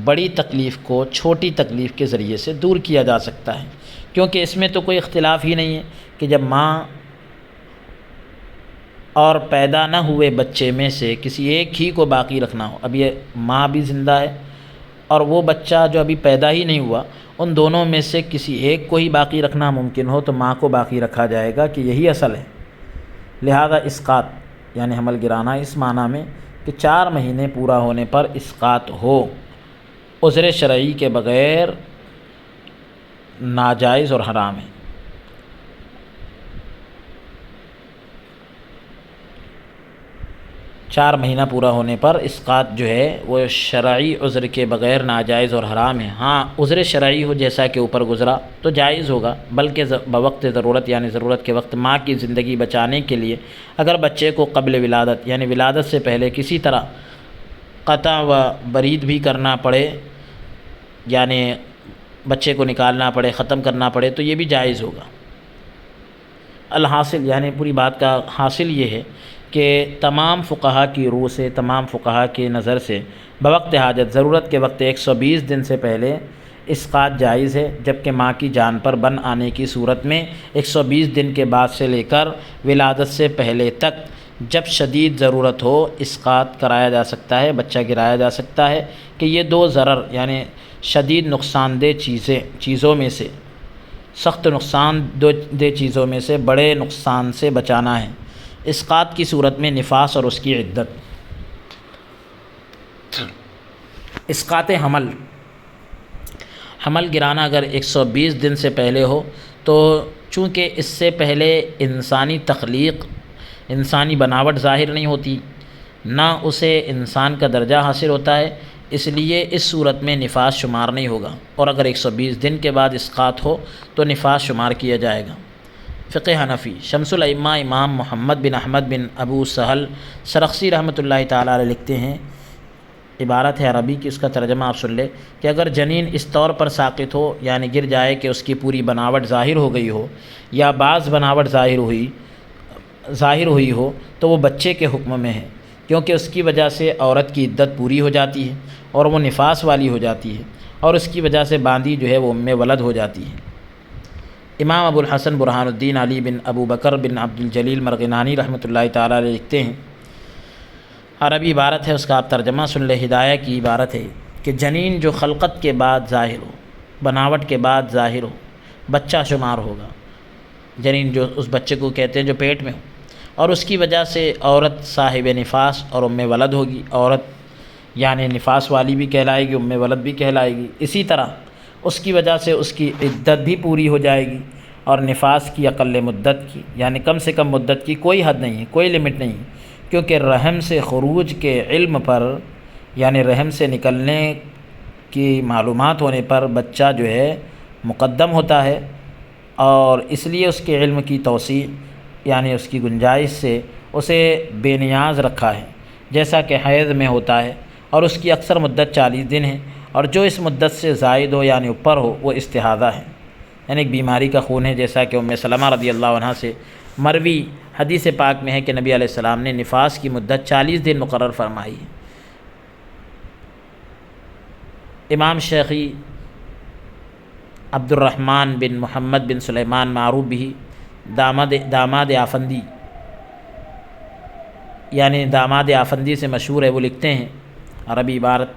بڑی تکلیف کو چھوٹی تکلیف کے ذریعے سے دور کیا جا سکتا ہے، کیونکہ اس میں تو کوئی اختلاف ہی نہیں ہے کہ جب ماں اور پیدا نہ ہوئے بچے میں سے کسی ایک ہی کو باقی رکھنا ہو، اب یہ ماں بھی زندہ ہے اور وہ بچہ جو ابھی پیدا ہی نہیں ہوا، ان دونوں میں سے کسی ایک کو ہی باقی رکھنا ممکن ہو تو ماں کو باقی رکھا جائے گا کہ یہی اصل ہے۔ لہذا اسقاط یعنی حمل گرانا اس معنی میں کہ 4 مہینے پورا ہونے پر اسقاط ہو عذر شرعی کے بغیر ناجائز اور حرام ہے۔ 4 مہینہ پورا ہونے پر اسقاط جو ہے وہ شرعی عذر کے بغیر ناجائز اور حرام ہے۔ ہاں عذر شرعی ہو جیسا کہ اوپر گزرا تو جائز ہوگا، بلکہ بوقت ضرورت یعنی ضرورت کے وقت ماں کی زندگی بچانے کے لیے اگر بچے کو قبل ولادت یعنی ولادت سے پہلے کسی طرح قطع و برید بھی کرنا پڑے، یعنی بچے کو نکالنا پڑے، ختم کرنا پڑے، تو یہ بھی جائز ہوگا۔ الحاصل یعنی پوری بات کا حاصل یہ ہے کہ تمام فقہا کی روح سے، تمام فقہا کی نظر سے بوقت حاجت ضرورت کے وقت 120 دن سے پہلے اسقاط جائز ہے، جبکہ ماں کی جان پر بن آنے کی صورت میں 120 دن کے بعد سے لے کر ولادت سے پہلے تک جب شدید ضرورت ہو اسقاط کرایا جا سکتا ہے، بچہ گرایا جا سکتا ہے کہ یہ 2 ضرر یعنی شدید نقصان دہ چیزوں میں سے، سخت نقصان دہ چیزوں میں سے بڑے نقصان سے بچانا ہے۔ اسقاط کی صورت میں نفاس اور اس کی عدت۔ اسقاط حمل گرانا اگر 120 دن سے پہلے ہو تو چونکہ اس سے پہلے انسانی تخلیق، انسانی بناوٹ ظاہر نہیں ہوتی، نہ اسے انسان کا درجہ حاصل ہوتا ہے، اس لیے اس صورت میں نفاس شمار نہیں ہوگا، اور اگر 120 دن کے بعد اسقاط ہو تو نفاس شمار کیا جائے گا۔ فقہ حنفی شمس الائمہ امام محمد بن احمد بن ابو سہل سرخسی رحمۃ اللہ تعالیٰ علیہ لکھتے ہیں، عبارت ہے عربی کی، اس کا ترجمہ آپ سن لیں کہ اگر جنین اس طور پر ساقط ہو یعنی گر جائے کہ اس کی پوری بناوٹ ظاہر ہو گئی ہو یا بعض بناوٹ ظاہر ہوئی ہو تو وہ بچے کے حکم میں ہے، کیونکہ اس کی وجہ سے عورت کی عدت پوری ہو جاتی ہے اور وہ نفاس والی ہو جاتی ہے، اور اس کی وجہ سے باندھی جو ہے وہ ام ولد ہو جاتی ہے۔ امام ابو الحسن برہان الدین علی بن ابو بکر بن عبد الجلیل مرغنانی رحمۃ اللہ تعالیٰ علیہ لکھتے ہیں، عربی عبارت ہے، اس کا آپ ترجمہ سن لیں، ہدایہ کی عبارت ہے کہ جنین جو خلقت کے بعد ظاہر ہو، بناوٹ کے بعد ظاہر ہو، بچہ شمار ہوگا۔ جنین جو اس بچے کو کہتے ہیں جو پیٹ میں ہو، اور اس کی وجہ سے عورت صاحب نفاس اور ام ولد ہوگی، عورت یعنی نفاس والی بھی کہلائے گی، ام ولد بھی کہلائے گی، اسی طرح اس کی وجہ سے اس کی عدت بھی پوری ہو جائے گی، اور نفاس کی اقل مدت کی یعنی کم سے کم مدت کی کوئی حد نہیں ہے، کوئی لمٹ نہیں ہے، کیونکہ رحم سے خروج کے علم پر یعنی رحم سے نکلنے کی معلومات ہونے پر بچہ جو ہے مقدم ہوتا ہے، اور اس لیے اس کے علم کی توسیع یعنی اس کی گنجائش سے اسے بے نیاز رکھا ہے، جیسا کہ حیض میں ہوتا ہے، اور اس کی اکثر مدت 40 دن ہے، اور جو اس مدت سے زائد ہو یعنی اوپر ہو وہ استحاضہ ہے، یعنی ایک بیماری کا خون ہے، جیسا کہ ام سلمہ رضی اللہ عنہ سے مروی حدیث پاک میں ہے کہ نبی علیہ السلام نے نفاس کی مدت 40 دن مقرر فرمائی ہے۔ امام شیخی عبد الرحمن بن محمد بن سلیمان معروف بھی داماد آفندی یعنی داماد آفندی سے مشہور ہے، وہ لکھتے ہیں، عربی عبارت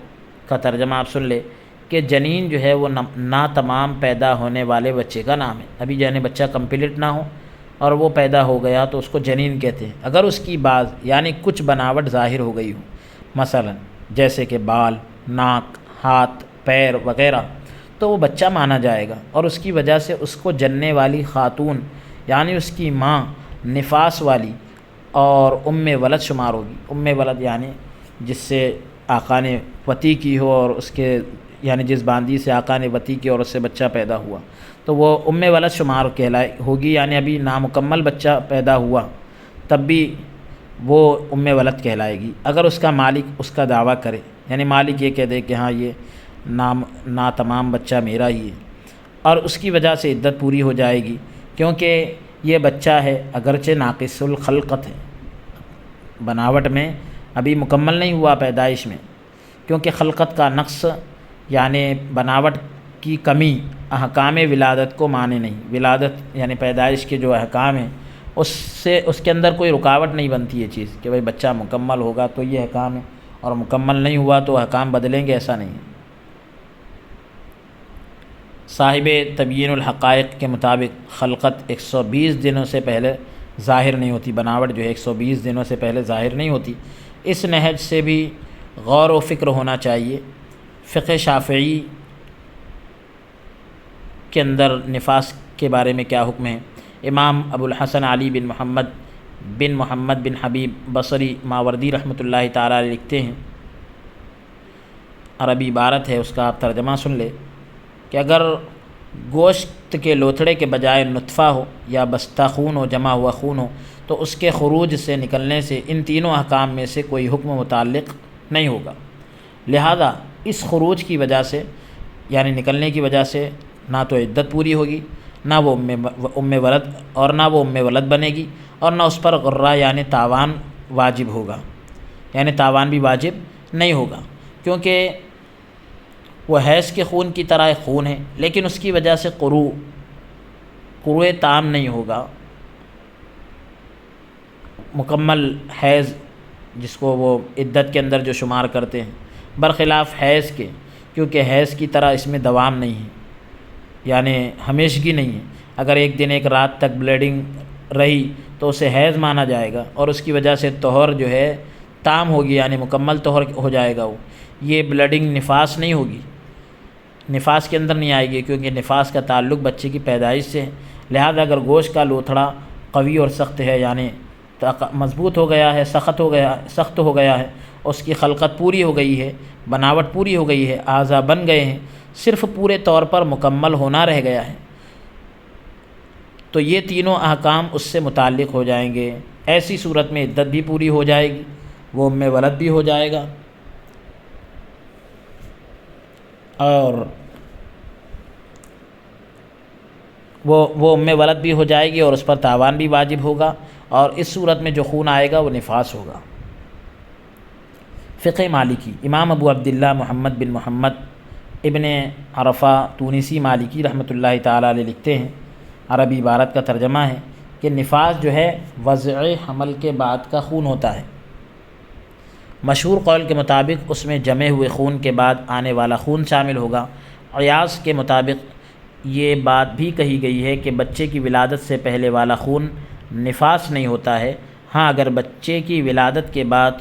کا ترجمہ آپ سن لے کہ جنین جو ہے وہ نا تمام پیدا ہونے والے بچے کا نام ہے، ابھی یعنی بچہ کمپلیٹ نہ ہو اور وہ پیدا ہو گیا تو اس کو جنین کہتے ہیں۔ اگر اس کی بعض یعنی کچھ بناوٹ ظاہر ہو گئی ہو، مثلا جیسے کہ بال، ناک، ہاتھ، پیر وغیرہ، تو وہ بچہ مانا جائے گا، اور اس کی وجہ سے اس کو جننے والی خاتون یعنی اس کی ماں نفاس والی اور ام ولد شمار ہوگی۔ ام ولد یعنی جس سے آقا نے وطی کی ہو، اور اس کے یعنی جس باندی سے آقا نے وطی کی اور اس سے بچہ پیدا ہوا، تو وہ ام ولد شمار کہلائے ہوگی، یعنی ابھی نامکمل بچہ پیدا ہوا تب بھی وہ ام ولد کہلائے گی۔ اگر اس کا مالک اس کا دعویٰ کرے، یعنی مالک یہ کہہ دے کہ ہاں یہ ناتمام بچہ میرا ہی ہے، اور اس کی وجہ سے عدت پوری ہو جائے گی، کیونکہ یہ بچہ ہے اگرچہ ناقص الخلقت ہے، بناوٹ میں ابھی مکمل نہیں ہوا پیدائش میں، کیونکہ خلقت کا نقص یعنی بناوٹ کی کمی احکام ولادت کو مانے نہیں۔ ولادت یعنی پیدائش کے جو احکام ہیں اس کے اندر کوئی رکاوٹ نہیں بنتی یہ چیز کہ بھئی بچہ مکمل ہوگا تو یہ احکام ہے، اور مکمل نہیں ہوا تو احکام بدلیں گے، ایسا نہیں ہے۔ صاحب تبیین الحقائق کے مطابق خلقت 120 دنوں سے پہلے ظاہر نہیں ہوتی، بناوٹ جو ہے 120 دنوں سے پہلے ظاہر نہیں ہوتی۔ اس نہج سے بھی غور و فکر ہونا چاہیے۔ فقہ شافعی کے اندر نفاس کے بارے میں کیا حکم ہے؟ امام ابو الحسن علی بن محمد بن حبیب بصری ماوردی رحمۃ اللہ تعالیٰ علیہ لکھتے ہیں، عربی عبارت ہے اس کا آپ ترجمہ سن لے، کہ اگر گوشت کے لوتھڑے کے بجائے نطفہ ہو یا بستہ خون ہو، جمع ہوا خون ہو، تو اس کے خروج سے نکلنے سے ان تینوں احکام میں سے کوئی حکم متعلق نہیں ہوگا۔ لہذا اس خروج کی وجہ سے یعنی نکلنے کی وجہ سے نہ تو عدت پوری ہوگی، نہ وہ ام ولد اور نہ وہ ام ولد بنے گی، اور نہ اس پر غرہ یعنی تاوان واجب ہوگا، یعنی تاوان بھی واجب نہیں ہوگا، کیونکہ وہ حیض کے خون کی طرح ایک خون ہے، لیکن اس کی وجہ سے قروء تام نہیں ہوگا۔ مکمل حیض جس کو وہ عدت کے اندر جو شمار کرتے ہیں، برخلاف حیض کے، کیونکہ حیض کی طرح اس میں دوام نہیں ہے، یعنی ہمیشگی نہیں ہے۔ اگر ایک دن ایک رات تک بلیڈنگ رہی تو اسے حیض مانا جائے گا، اور اس کی وجہ سے طہر جو ہے تام ہوگی، یعنی مکمل طہر ہو جائے گا۔ وہ یہ بلیڈنگ نفاس نہیں ہوگی، نفاس کے اندر نہیں آئے گی، کیونکہ نفاس کا تعلق بچے کی پیدائش سے ہے۔ لہذا اگر گوشت کا لوتھڑا قوی اور سخت ہے، یعنی مضبوط ہو گیا ہے، سخت ہو گیا ہے، اس کی خلقت پوری ہو گئی ہے، بناوٹ پوری ہو گئی ہے، اعضاء بن گئے ہیں، صرف پورے طور پر مکمل ہونا رہ گیا ہے، تو یہ تینوں احکام اس سے متعلق ہو جائیں گے۔ ایسی صورت میں عدت بھی پوری ہو جائے گی، وہ ام ولد بھی ہو جائے گا، اور وہ ام ولد بھی ہو جائے گی، اور اس پر تاوان بھی واجب ہوگا، اور اس صورت میں جو خون آئے گا وہ نفاس ہوگا۔ فقہ مالکی، امام ابو عبداللہ محمد بن محمد ابن عرفہ تونسی مالکی رحمۃ اللہ تعالیٰ علیہ لکھتے ہیں، عربی عبارت کا ترجمہ ہے کہ نفاس جو ہے وضع حمل کے بعد کا خون ہوتا ہے۔ مشہور قول کے مطابق اس میں جمے ہوئے خون کے بعد آنے والا خون شامل ہوگا۔ عیاض کے مطابق یہ بات بھی کہی گئی ہے کہ بچے کی ولادت سے پہلے والا خون نفاس نہیں ہوتا ہے، ہاں اگر بچے کی ولادت کے بعد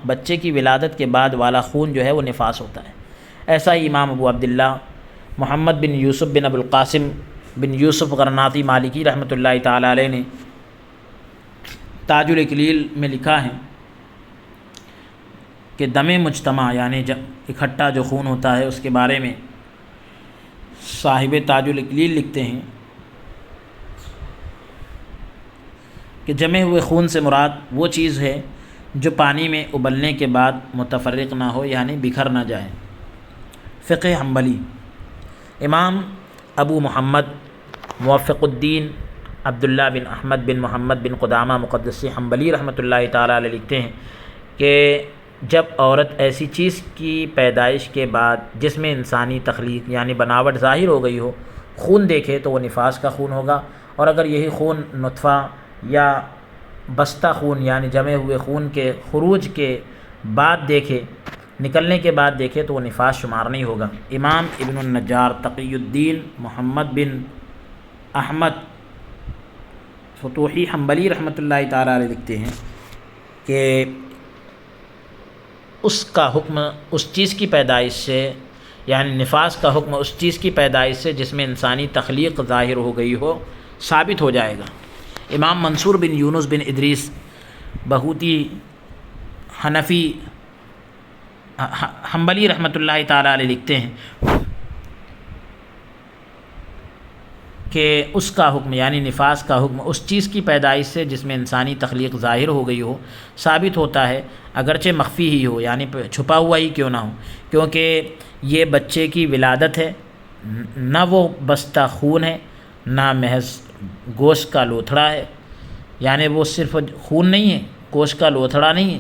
بچے کی ولادت کے بعد والا خون جو ہے وہ نفاس ہوتا ہے۔ ایسا ہی امام ابو عبداللہ محمد بن یوسف بن ابو القاسم بن یوسف غرناطی مالکی رحمۃ اللہ تعالیٰ علیہ نے تاج الاکلیل میں لکھا ہے کہ دم مجتمع یعنی جب اکٹھا جو خون ہوتا ہے اس کے بارے میں صاحب تاج الاکلیل لکھتے ہیں کہ جمے ہوئے خون سے مراد وہ چیز ہے جو پانی میں ابلنے کے بعد متفرق نہ ہو، یعنی بکھر نہ جائے۔ فقہ حنبلی، امام ابو محمد موفق الدین عبداللہ بن احمد بن محمد بن قدامہ مقدسی حنبلی رحمۃ اللہ تعالیٰ علیہ لکھتے ہیں کہ جب عورت ایسی چیز کی پیدائش کے بعد جس میں انسانی تخلیق یعنی بناوٹ ظاہر ہو گئی ہو خون دیکھے تو وہ نفاس کا خون ہوگا، اور اگر یہی خون نطفہ یا بستہ خون یعنی جمے ہوئے خون کے خروج کے بعد دیکھے نکلنے کے بعد دیکھے تو وہ نفاس شمار نہیں ہوگا۔ امام ابن النجار تقی الدین محمد بن احمد فتوحی حنبلی رحمۃ اللہ تعالیٰ علیہ لکھتے ہیں کہ اس کا حکم اس چیز کی پیدائش سے، یعنی نفاس کا حکم اس چیز کی پیدائش سے جس میں انسانی تخلیق ظاہر ہو گئی ہو ثابت ہو جائے گا۔ امام منصور بن یونس بن ادریس بہوتی حنفی حنبلی رحمۃ اللہ تعالیٰ علیہ لکھتے ہیں کہ اس کا حکم یعنی نفاس کا حکم اس چیز کی پیدائش سے جس میں انسانی تخلیق ظاہر ہو گئی ہو ثابت ہوتا ہے، اگرچہ مخفی ہی ہو، یعنی چھپا ہوا ہی کیوں نہ ہو، کیونکہ یہ بچے کی ولادت ہے، نہ وہ بستہ خون ہے، نہ محض گوشت کا لوتھڑا ہے، یعنی وہ صرف خون نہیں ہے، گوشت کا لوتھڑا نہیں ہے،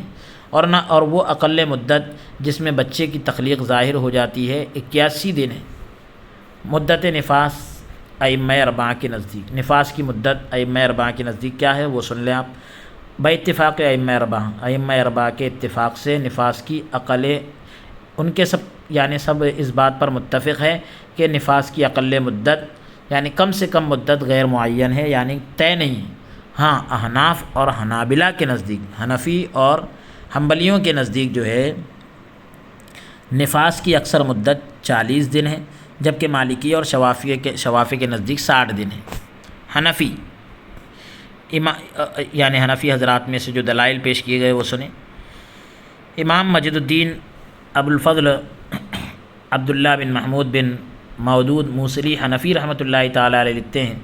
اور وہ اقل مدت جس میں بچے کی تخلیق ظاہر ہو جاتی ہے 81 دن ہے۔ مدت نفاس ائمہ اربعہ کے نزدیک، نفاس کی مدت ائمہ اربعہ کے نزدیک کیا ہے وہ سن لیں آپ۔ باتفاق ائمہ اربعہ کے اتفاق سے نفاس کی ان کے سب اس بات پر متفق ہے کہ نفاس کی اقل مدت یعنی کم سے کم مدت غیر معین ہے، یعنی طے نہیں ہے۔ ہاں احناف اور حنابلہ کے نزدیک، حنفی اور حنبلیوں کے نزدیک جو ہے نفاس کی اکثر مدت 40 دن ہے، جبکہ مالکی اور شوافی کے نزدیک 60 دن ہے۔ حنفی یعنی حنفی حضرات میں سے جو دلائل پیش کیے گئے وہ سنیں۔ امام مجد الدین ابو الفضل عبداللہ بن محمود بن مودود موصلی حنفی رحمۃ اللہ تعالیٰ علیہ لکھتے ہیں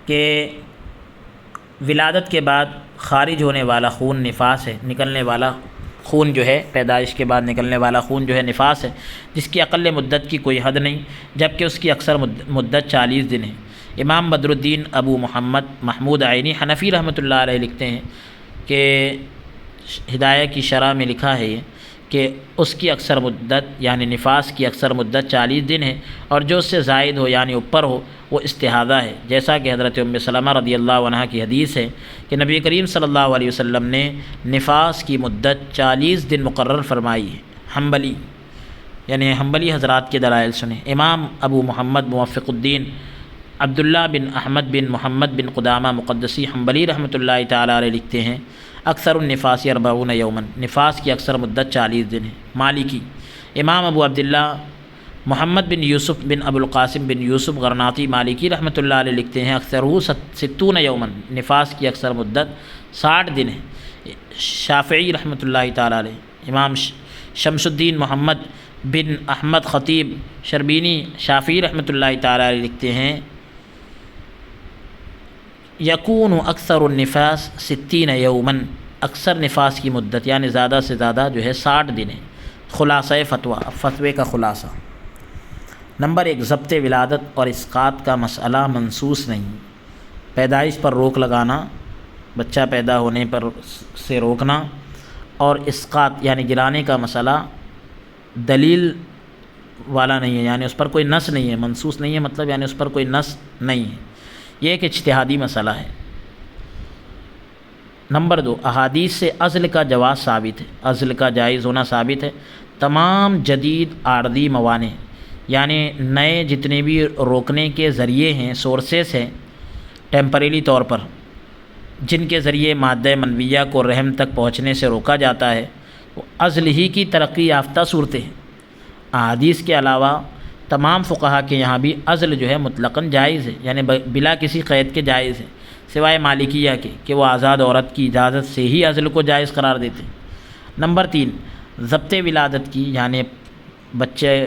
کہ ولادت کے بعد خارج ہونے والا خون نفاس ہے، نکلنے والا خون جو ہے پیدائش کے بعد نکلنے والا خون جو ہے نفاس ہے، جس کی اقل مدت کی کوئی حد نہیں، جبکہ اس کی اکثر مدت 40 دن ہے۔ امام بدر الدین ابو محمد محمود عینی حنفی رحمۃ اللہ علیہ لکھتے ہیں کہ ہدایہ کی شرح میں لکھا ہے کہ اس کی اکثر مدت یعنی نفاس کی اکثر مدت 40 دن ہے، اور جو اس سے زائد ہو یعنی اوپر ہو وہ استحاضہ ہے، جیسا کہ حضرت ام سلمہ رضی اللہ عنہا کی حدیث ہے کہ نبی کریم صلی اللہ علیہ وسلم نے نفاس کی مدت 40 دن مقرر فرمائی ہے۔ حنبلی حضرات کے دلائل سنیں۔ امام ابو محمد موفق الدین عبداللہ بن احمد بن محمد بن قدامہ مقدسی حنبلی رحمۃ اللہ تعالیٰ علیہ لکھتے ہیں اکثر النفاس 40 یوماً، نفاس کی اکثر مدت 40 دن ہے۔ مالکی امام ابو عبداللہ محمد بن یوسف بن ابو القاسم بن یوسف غرناطی مالکی رحمۃ اللہ علیہ لکھتے ہیں اکثر 60 یوماً، نفاس کی اکثر مدت 60 دن ہے۔ شافعی رحمۃ اللہ تعالیٰ علیہ امام شمس الدین محمد بن احمد خطیب شربینی شافعی رحمۃ اللہ تعالیٰ علیہ لکھتے ہیں یکون اکثر النفاس 60 یوماً، اکثر نفاس کی مدت یعنی زیادہ سے زیادہ جو ہے 60 دن ہے۔ خلاصہ فتوے کا خلاصہ۔ نمبر 1، ضبط ولادت اور اسقاط کا مسئلہ منصوص نہیں۔ پیدائش پر روک لگانا، بچہ پیدا ہونے پر سے روکنا، اور اسقاط یعنی گرانے کا مسئلہ دلیل والا نہیں ہے، یعنی اس پر کوئی نص نہیں ہے، منصوص نہیں ہے مطلب یعنی اس پر کوئی نص نہیں ہے، یہ ایک اجتہادی مسئلہ ہے۔ نمبر 2، احادیث سے عزل کا جواز ثابت ہے، عزل کا جائز ہونا ثابت ہے۔ تمام جدید عارضی موانع یعنی نئے جتنے بھی روکنے کے ذریعے ہیں، سورسز ہیں ٹیمپریری طور پر، جن کے ذریعے مادہ منویہ کو رحم تک پہنچنے سے روکا جاتا ہے، وہ عزل ہی کی ترقی یافتہ صورتیں ہیں۔ احادیث کے علاوہ تمام فقہا کے یہاں بھی عزل جو ہے مطلقاً جائز ہے، یعنی بلا کسی قید کے جائز ہے، سوائے مالکیہ کے کہ وہ آزاد عورت کی اجازت سے ہی عزل کو جائز قرار دیتے ہیں۔ نمبر 3، ضبط ولادت کی یعنی بچے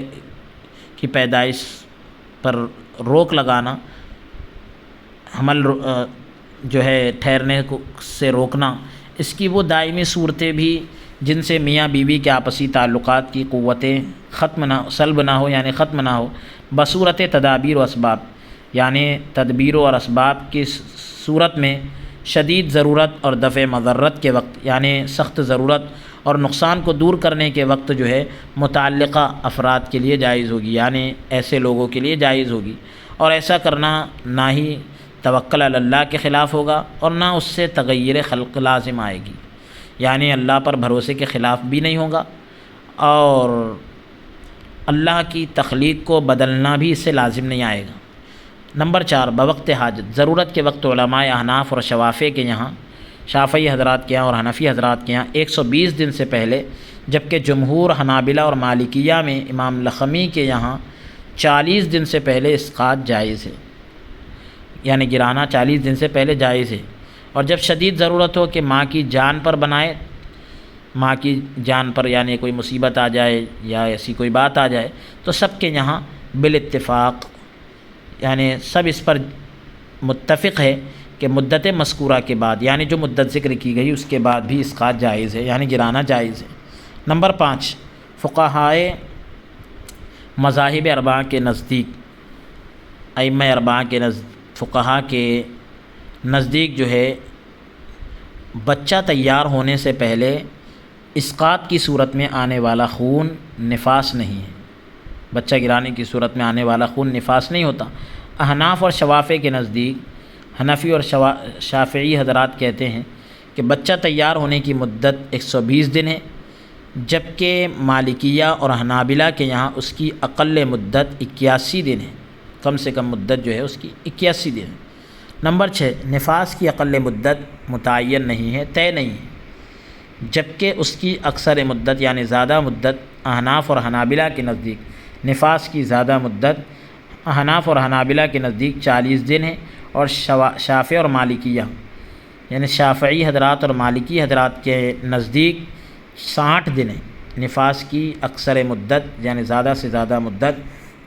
کی پیدائش پر روک لگانا، حمل جو ہے ٹھہرنے سے روکنا، اس کی وہ دائمی صورتیں بھی جن سے میاں بیوی کے آپسی تعلقات کی قوتیں سلب نہ ہو یعنی ختم نہ ہو، بصورت تدابیر و اسباب یعنی تدبیروں اور اسباب کی صورت میں شدید ضرورت اور دفع مضرت کے وقت یعنی سخت ضرورت اور نقصان کو دور کرنے کے وقت جو ہے متعلقہ افراد کے لیے جائز ہوگی، یعنی ایسے لوگوں کے لیے جائز ہوگی، اور ایسا کرنا نہ ہی توکل علی اللہ کے خلاف ہوگا اور نہ اس سے تغیر خلق لازم آئے گی، یعنی اللہ پر بھروسے کے خلاف بھی نہیں ہوگا اور اللہ کی تخلیق کو بدلنا بھی اس سے لازم نہیں آئے گا۔ نمبر 4، بوقت حاجت، ضرورت کے وقت علماء احناف اور شوافع کے یہاں، شافعی حضرات کے یہاں اور حنفی حضرات کے یہاں 120 دن سے پہلے، جبکہ جمہور حنابلہ اور مالکیہ میں امام لخمی کے یہاں 40 دن سے پہلے اسقاط جائز ہے، یعنی گرانا 40 دن سے پہلے جائز ہے۔ اور جب شدید ضرورت ہو کہ ماں کی جان پر بنائے، ماں کی جان پر یعنی کوئی مصیبت آ جائے یا ایسی کوئی بات آ جائے، تو سب کے یہاں بالاتفاق یعنی سب اس پر متفق ہے کہ مدت مذکورہ کے بعد، یعنی جو مدت ذکر کی گئی اس کے بعد بھی اسقاط جائز ہے، یعنی گرانا جائز ہے۔ نمبر 5، فقہائے مذاہب اربعہ کے نزدیک، ائمہ اربعہ کے فقہا کے نزدیک جو ہے بچہ تیار ہونے سے پہلے اسقاط کی صورت میں آنے والا خون نفاس نہیں ہے، بچہ گرانے کی صورت میں آنے والا خون نفاس نہیں ہوتا۔ احناف اور شوافع کے نزدیک، حنفی اور شافعی حضرات کہتے ہیں کہ بچہ تیار ہونے کی مدت 120 دن ہے، جبکہ مالکیہ اور حنابلہ کے یہاں اس کی اقل مدت 81 دن ہے، کم سے کم مدت جو ہے اس کی 81 دن ہے۔ نمبر 6، نفاس کی اقل مدت متعین نہیں ہے، طے نہیں ہے، جبکہ اس کی اکثر مدت یعنی زیادہ مدت احناف اور حنابلہ کے نزدیک، نفاس کی زیادہ مدت احناف اور حنابلہ کے نزدیک 40 دن ہے، اور شافعی اور مالکیہ یعنی شافعی حضرات اور مالکی حضرات کے نزدیک 60 دن ہے۔ نفاس کی اکثر مدت یعنی زیادہ سے زیادہ مدت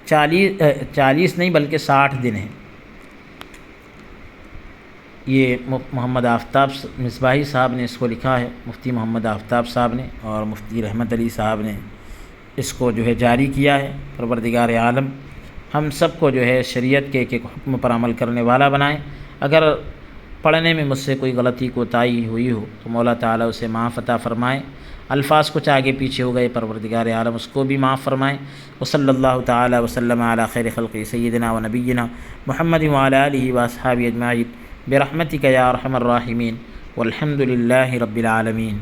40 نہیں بلکہ 60 دن ہے۔ یہ محمد آفتاب مصباحی صاحب نے اس کو لکھا ہے، مفتی محمد آفتاب صاحب نے، اور مفتی رحمت علی صاحب نے اس کو جو ہے جاری کیا ہے۔ پروردگار عالم ہم سب کو جو ہے شریعت کے ایک ایک حکم پر عمل کرنے والا بنائیں۔ اگر پڑھنے میں مجھ سے کوئی غلطی کوتاہی ہوئی ہو تو مولا تعالیٰ اسے معاف عطا فرمائیں، الفاظ کچھ آگے پیچھے ہو گئے پروردگار عالم اس کو بھی معاف فرمائیں۔ وصلی اللہ تعالیٰ وسلم علی خیر خلقہ سیدنا و نبینا محمد وعلی آلہ واصحابہ اجمعین برحمتک یا ارحم الراحمین والحمد للہ رب العالمین۔